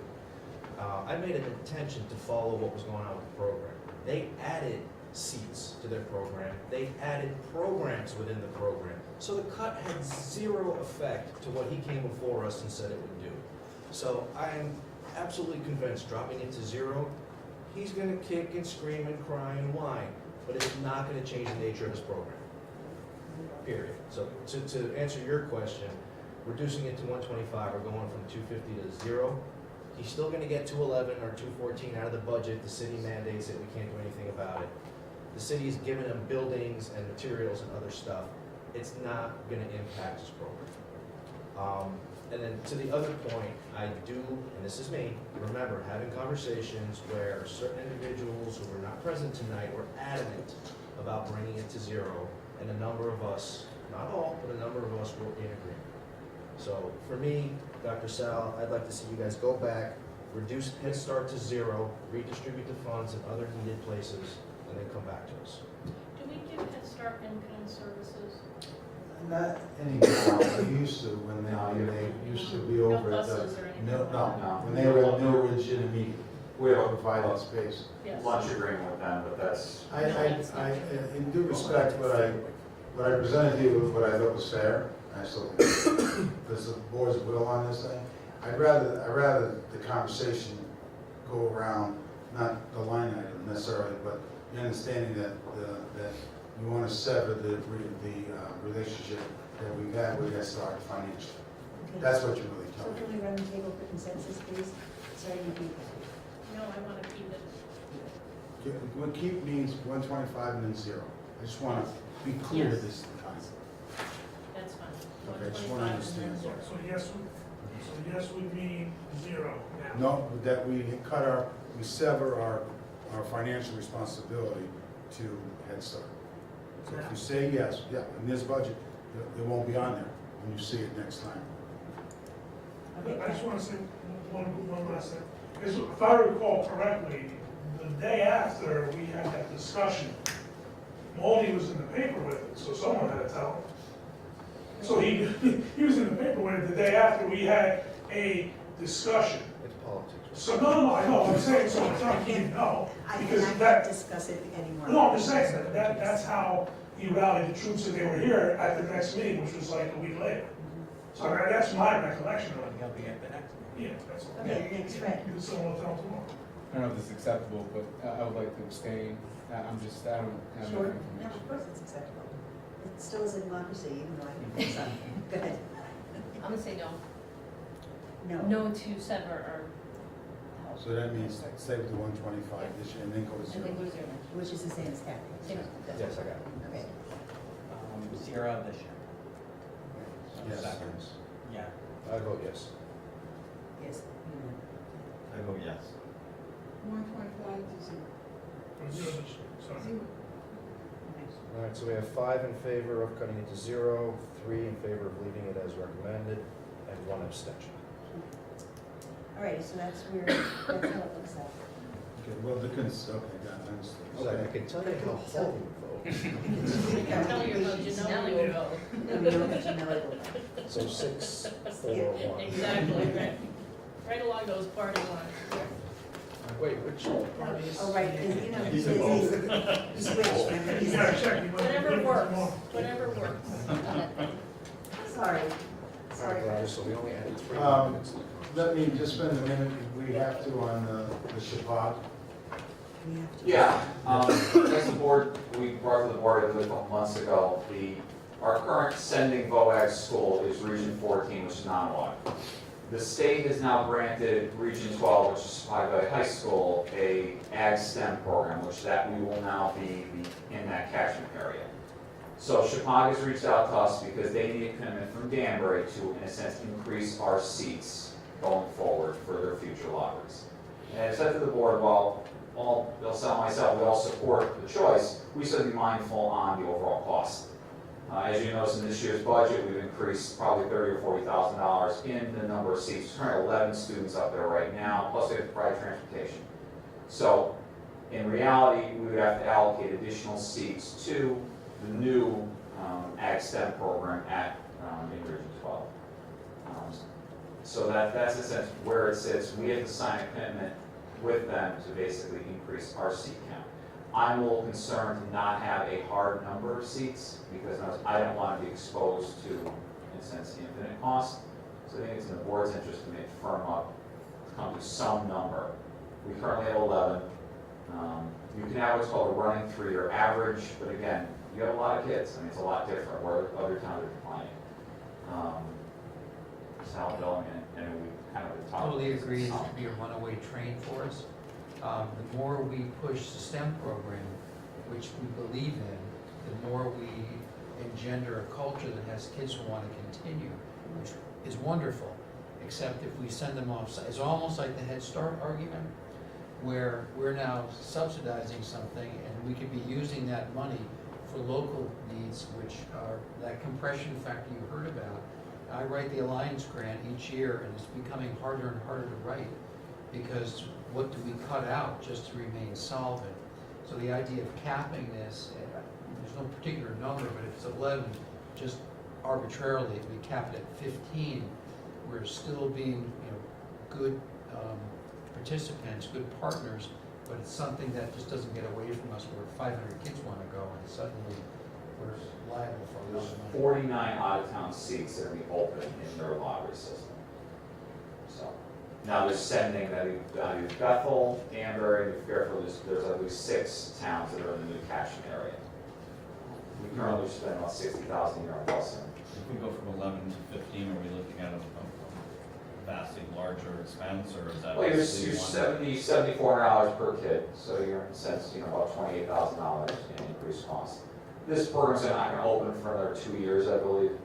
I made an intention to follow what was going on with the program. They added seats to their program. They added programs within the program. So the cut had zero effect to what he came before us and said it would do. So I am absolutely convinced, dropping it to zero, he's gonna kick and scream and cry and whine, but it's not gonna change the nature of his program. Period. So to answer your question, reducing it to 125 or going from 250 to zero, he's still gonna get 211 or 214 out of the budget. The city mandates it, we can't do anything about it. The city is giving him buildings and materials and other stuff. It's not gonna impact his program. And then to the other point, I do, and this is me, remember having conversations where certain individuals who were not present tonight were adamant about bringing it to zero, and a number of us, not all, but a number of us were in agreement. So for me, Dr. Sal, I'd like to see you guys go back, reduce Head Start to zero, redistribute the funds in other needed places, and then come back to us. Do we give Head Start in-kind services? Not anymore, we used to, when they used to be over at the, buses or anything? no, when they were at Mill Ridge Intermediate. We have a provided space. Yes. lunch agreement with them, but that's. In due respect, what I presented to you was what I thought was fair, I still think, because the board's will on this thing. I'd rather the conversation go around, not the line item necessarily, but the understanding that we want to sever the relationship that we've had with Head Start financially. That's what you're really So telling me. can we run the table for consensus, please? Starting with you. No, I want to keep it. What keep means 125 and then zero. I just want to be clear Yes. this time. That's fine. Okay, I just want to 125 understand. and then zero. So yes would mean zero now. No, that we sever our financial responsibility to Head Start. So if you say yes, yeah, in this budget, it won't be on there when you see it next time. I just want to say one last thing. Because if I recall correctly, the day after we had that discussion, Moldy was in the paper with it, so someone had to tell him. So he was in the paper with it the day after we had a discussion. It's politics. So no, I know, I'm saying, so it's not, because I that, can't discuss it anymore. no, I'm just saying, that's how he rallied the troops, and they were here at the next meeting, which was like a week later. So that's my recollection of it. He'll be at the next Yeah, that's all. Okay, next, Fred. You can someone will tell him tomorrow. I don't know if this is acceptable, but I would like to abstain. I don't have enough Sure. No, information. of course it's acceptable. It still is a democracy, even though I think it's not. Go ahead. I'm gonna say no. No. No to sever or help. So that means stay with the 125 this year and then go to And zero. then go to zero. Which is the same as Kathy. Same. Yes, I got it. Okay. Zero this year. Yes. Yeah. I vote yes. Yes. I vote yes. 125 to zero. Or zero this year, sorry. Zero. All right, so we have 5 in favor of cutting it to zero, 3 in favor of leaving it as recommended, and 1 abstention. All right, so that's how it looks like. Okay, well, okay, got it, understood. So I can tell you how hard you vote. Tell your vote, Janelle will vote. Let me know what you know it will be. So 6, 4, 1. Exactly, right. Right along those party lines. Wait, which party is? Oh, right, because you know, he's switched, remember, You he's, gotta check. You might be Whatever different works, tomorrow. whatever works. sorry. All Sorry, right, Fred. so we only added 3 Um, minutes. Let me just spend a minute, if we have to, on the Shabbat. We have to. Yeah, as the board, we brought to the board a couple months ago, our current sending VOAG school is Region 14, which is non-water. The state has now granted Region 12, which is Supply Valley High School, a ag STEM program, which we will now be in that catchment area. So Chippewa has reached out to us because they need a commitment from Danbury to, in a sense, increase our seats going forward for their future lotteries. And I said to the board, well, myself, we all support the choice, we should be mindful on the overall cost. As you notice in this year's budget, we've increased probably $30,000 or $40,000 in the number of seats. We're currently 11 students up there right now, plus we have to provide transportation. So in reality, we would have to allocate additional seats to the new Ag STEM program in Region 12. So that's the sense where it sits. We have to sign a commitment with them to basically increase our seat count. I'm a little concerned to not have a hard number of seats, because I don't want to be exposed to, in a sense, infinite cost. So I think it's in the board's interest to make firm up, to come to some number. We currently have 11. You can have what's called a running 3-year average, but again, you have a lot of kids. I mean, it's a lot different where other towns are declining. South Billings, and we kind of talked. Totally agree, it should be a runaway train for us. The more we push the STEM program, which we believe in, the more we engender a culture that has kids who want to continue, which is wonderful. Except if we send them off, it's almost like the Head Start argument, where we're now subsidizing something and we could be using that money for local needs, which are that compression factor you heard about. I write the Alliance grant each year, and it's becoming harder and harder to write, because what do we cut out just to remain solvent? So the idea of capping this, there's no particular number, but if it's 11, just arbitrarily, if we cap it at 15, we're still being, good participants, good partners, but it's something that just doesn't get away from us where 500 kids want to go, and suddenly we're liable for a lot There's of money. 49 out-of-town seats that are going to be open in their lottery system. So now they're sending that Bethel, Danbury, and Fairfield. There's at least 6 towns that are in the new catchment area. We currently spend about $60,000 a year on busing. If we go from 11 to 15, are we looking at a vastly larger expense, or is that? Well, you're $7,400 per kid, so you're in a sense, about $28,000 in increased cost. This program's not going to open for another 2 years, I believe.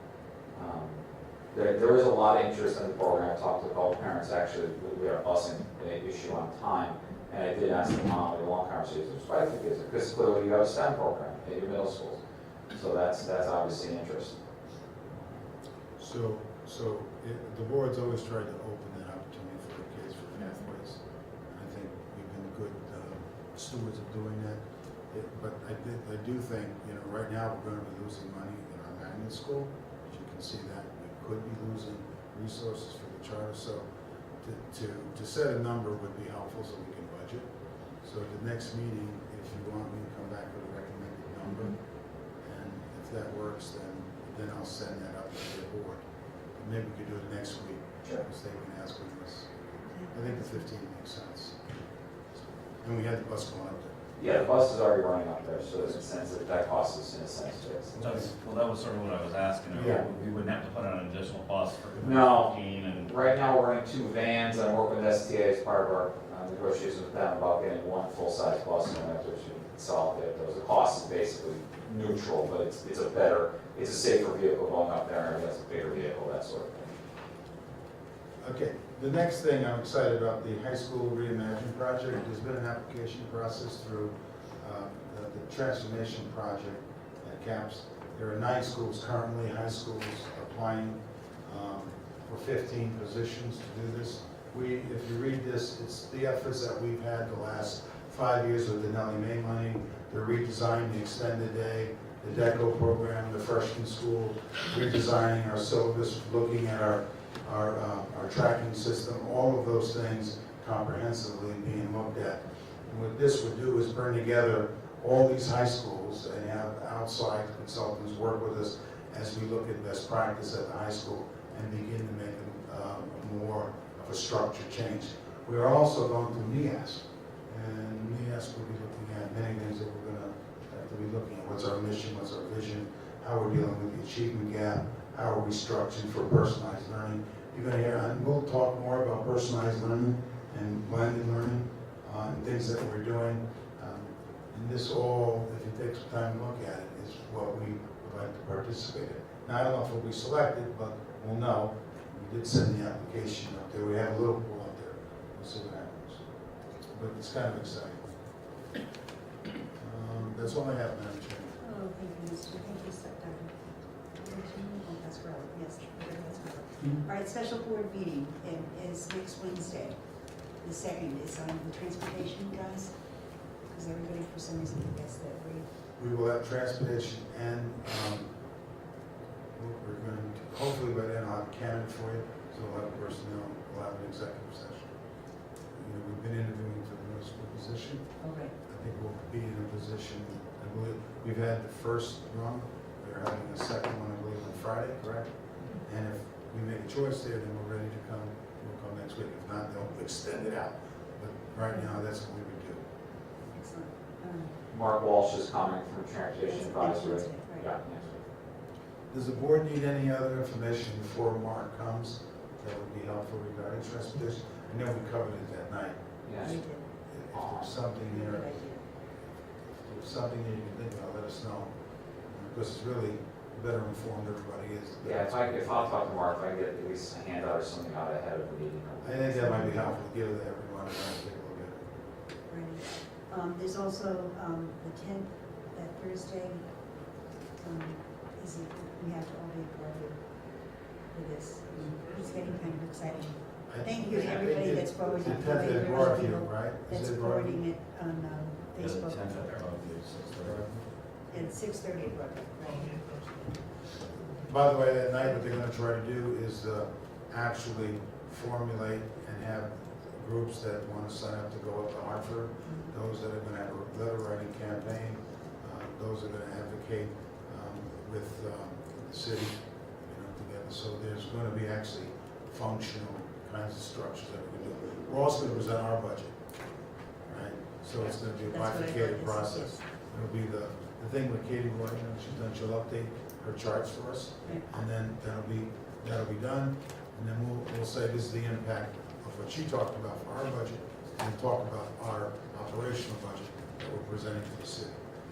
There is a lot of interest in the program. I talked to a couple of parents, actually. We had a busing issue on time, and I did ask them on a long conversation, despite the kids, because clearly you have a STEM program at your middle schools. So that's obviously interest. So the board's always tried to open that opportunity for the kids for pathways. And I think we've been good stewards of doing that. But I do think, right now we're going to be losing money in our magnet school. As you can see that, we could be losing resources for the charter. So to set a number would be helpful so we can budget. So at the next meeting, if you want me to come back with a recommended number, and if that works, then I'll send that up to the board. Maybe we could do it next week. Sure. Because they've been asking us. I think the 15 makes sense. And we had the bus going up there. Yeah, the bus is already running up there, so there's a sense that cost us in a sense fixed. Well, that was sort of what I was asking. Yeah. We wouldn't have to put on an additional bus for No. 15 and. Right now, we're running 2 vans, and I'm working with STA as part of our negotiations with them about getting 1 full-size bus, and after we should consolidate those. The cost is basically neutral, but it's a safer vehicle going up there, and it's a bigger vehicle, that sort of thing. Okay, the next thing I'm excited about, the high school reimagine project. There's been an application process through the transformation project at CAPS. There are 9 schools currently, high schools applying for 15 positions to do this. If you read this, it's the efforts that we've had the last 5 years with the Nellie Mae money, the redesign, the extended day, the DECO program, the freshman school, redesigning our syllabus, looking at our tracking system, all of those things comprehensively being looked at. And what this would do is bring together all these high schools and have outside consultants work with us as we look at best practice at the high school and begin to make more of a structure change. We are also going through NEAS, and NEAS will be looking at many things that we're going to have to be looking at. What's our mission, what's our vision, how we're dealing with the achievement gap, how are we structuring for personalized learning. You're going to hear, and we'll talk more about personalized learning and blended learning and things that we're doing. And this all, if you take some time to look at it, is what we would like to participate in. Now, I don't know if we'll be selected, but we'll know. We did send the application up there. We have a little pool up there. We'll see what happens. But it's kind of exciting. That's all I have, Madam Chairman. Oh, thank you, Mr. Thank you, Dr. Oh, that's relevant, yes, that's relevant. All right, special board meeting is next Wednesday. The 2nd is on the transportation, guys, because everybody for some reason gets that we. We will have transportation and we're going to, hopefully by then I'll have a candidate for you, so we'll have personnel, we'll have an executive session. We've been interviewing for the middle school position. Okay. I think we'll be in a position, I believe, we've had the first run, we're having a second one, I believe, on Friday, correct? And if we make a choice there, then we're ready to come, we'll come next week. If not, they'll extend it out. But right now, that's what we would do. Excellent. Mark Walsh is coming from Transportation Advisory. Right. Yeah, next week. Does the board need any other information before Mark comes that would be helpful regarding transportation? I know we covered it that night. Yes. We did. If there's something there, Good if idea. there's something that you can think about, let us know. Because it's really better informed everybody is. Yeah, if I'll talk to Mark, if I can get at least a handout or something out ahead of the meeting. I think that might be helpful to give it to everyone and take a look at it. Right. There's also the 10th, that Thursday. We have to all be a part of this. It's getting kind of exciting. Thank you to everybody that's forwarding it. It's the 10th at Broadview, right? Is That's it forwarding it on Yeah, the Facebook. 10th at Broadview, 6:30. At 6:30 at Broadview, right? By the way, that night, what they're gonna try to do is actually formulate and have groups that wanna sign up to go up to Hartford, those that are gonna have a letter writing campaign, those that are gonna advocate with the city, together. So there's gonna be actually functional kinds of structures that we can do. We're also gonna present our budget, right? So it's gonna be a That's what I bifurcated thought, process. It'll be the thing with Katie Roy, she'll update her charts for us, and then that'll be done, and then we'll say this is the impact of what she talked about for our budget, and talk about our operational budget that we're presenting to the city.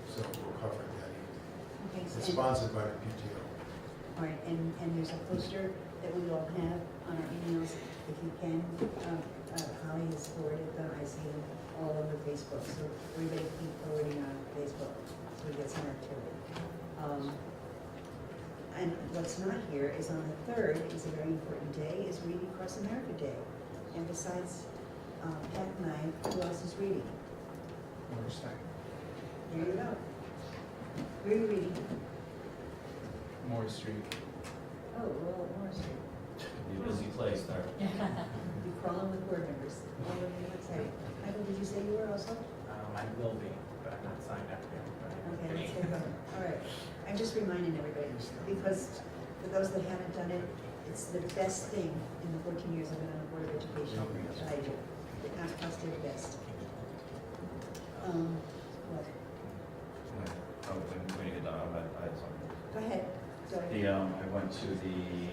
So we'll cover it that evening. Okay, so- It's sponsored by the PTO. All right, and there's a poster that we all have on our emails, if you can. Holly has forwarded them, I see them all over Facebook, so everybody keep forwarding on Facebook, so we get some activity. And what's not here is on the 3rd, is a very important day, is Reading Across America Day. And besides Pat and I, who else is reading? Morris second. There you go. Where are you reading? Morris Street. Oh, well, Morris Street. Be a busy place there. You crawling with board members. Oh, really exciting. Michael, did you say you were also? I will be, but I'm not signed up yet. Okay, let's get going. All right. I'm just reminding everybody, because for those that haven't done it, it's the best thing in the 14 years I've been on the Board of Education that I do. It not cost it best. What? Oh, when you get done, I had something. Go ahead. Sorry. I went to the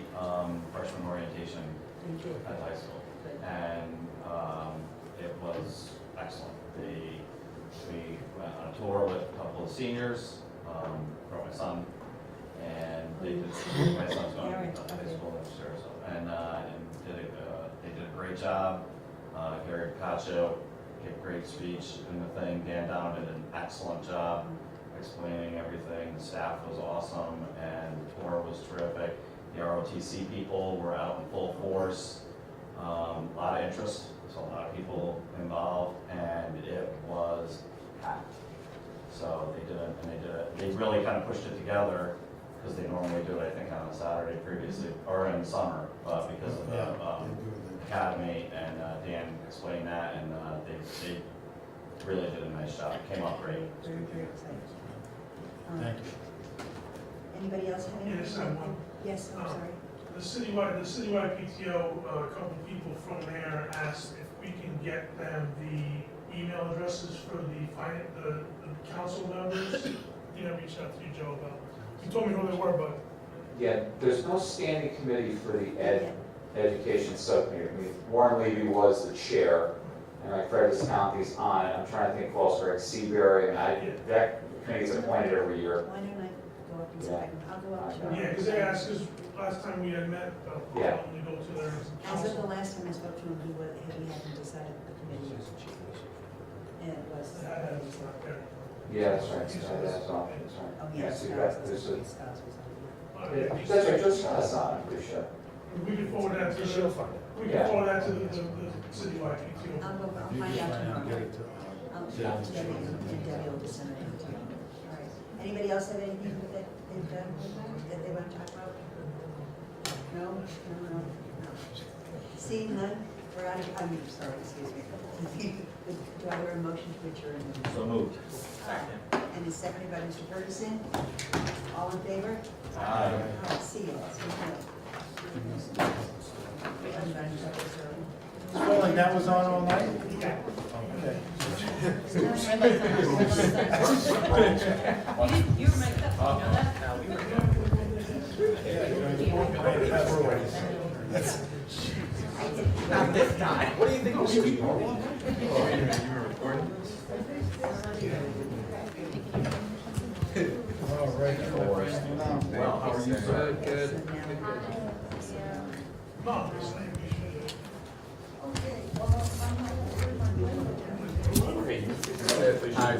freshman orientation You did. at high school, Good. and it was excellent. We went on a tour with a couple of seniors, brought my son, and they did, my son's going to high school next year, so, and they did a great job. Gary Picacho gave a great speech in the thing. Dan Down did an excellent job explaining everything. The staff was awesome, and the tour was terrific. The ROTC people were out in full force. A lot of interest, so a lot of people involved, and it was packed. So they really kind of pushed it together, because they normally do it, I think, on a Saturday previously, or in the summer, but because of the academy, and Dan explained that, and they really did a nice job. It came out great. Very, very exciting. Thank you. Anybody else have anything? Yes, I have one. Yes, I'm sorry. The citywide PTO, a couple of people from there asked if we can get them the email addresses for the council members. You know, reached out to you, Joe, about. You told me who they were, but. Yeah, there's no standing committee for the education subcommittee. I mean, Warren Levy was the chair, and like Fred Visconti's on it. I'm trying to think who else, Greg Seabury, and that committee's appointed every year. Why don't I go up and say, I'll go up to. Yeah, because they asked us last time we had met, Yeah. only go to their As of the council. last time I spoke to him, he hadn't decided what the committee was. And it was. That's not there. Yeah, that's right. That's Oh, Yeah, yes. so you got, there's a, Scott was on Okay. that's right, Joe Scott's on, I'm pretty sure. We can forward that to the, we can Yeah. forward that to the citywide it. PTO. I'll You find can out find out, tomorrow. get it to, I'll talk to Debbie and Debbie will disseminate it to you. All right. Anybody else have anything that they've done that they want to talk about? No? Seeing none, We're out of, sorry, excuse me. Do I hear a motion to adjourn? So moved. And is seconded by Mr. Ferguson. All in favor? Aye. All right, see you. Well, that was on all night? Okay. You were mic'd up, you know that? Not this time. What do you think was doing? You were recording? All right. Well, how are you, sir? Good. No, it's like we should. Okay, well, I'm not. Hi.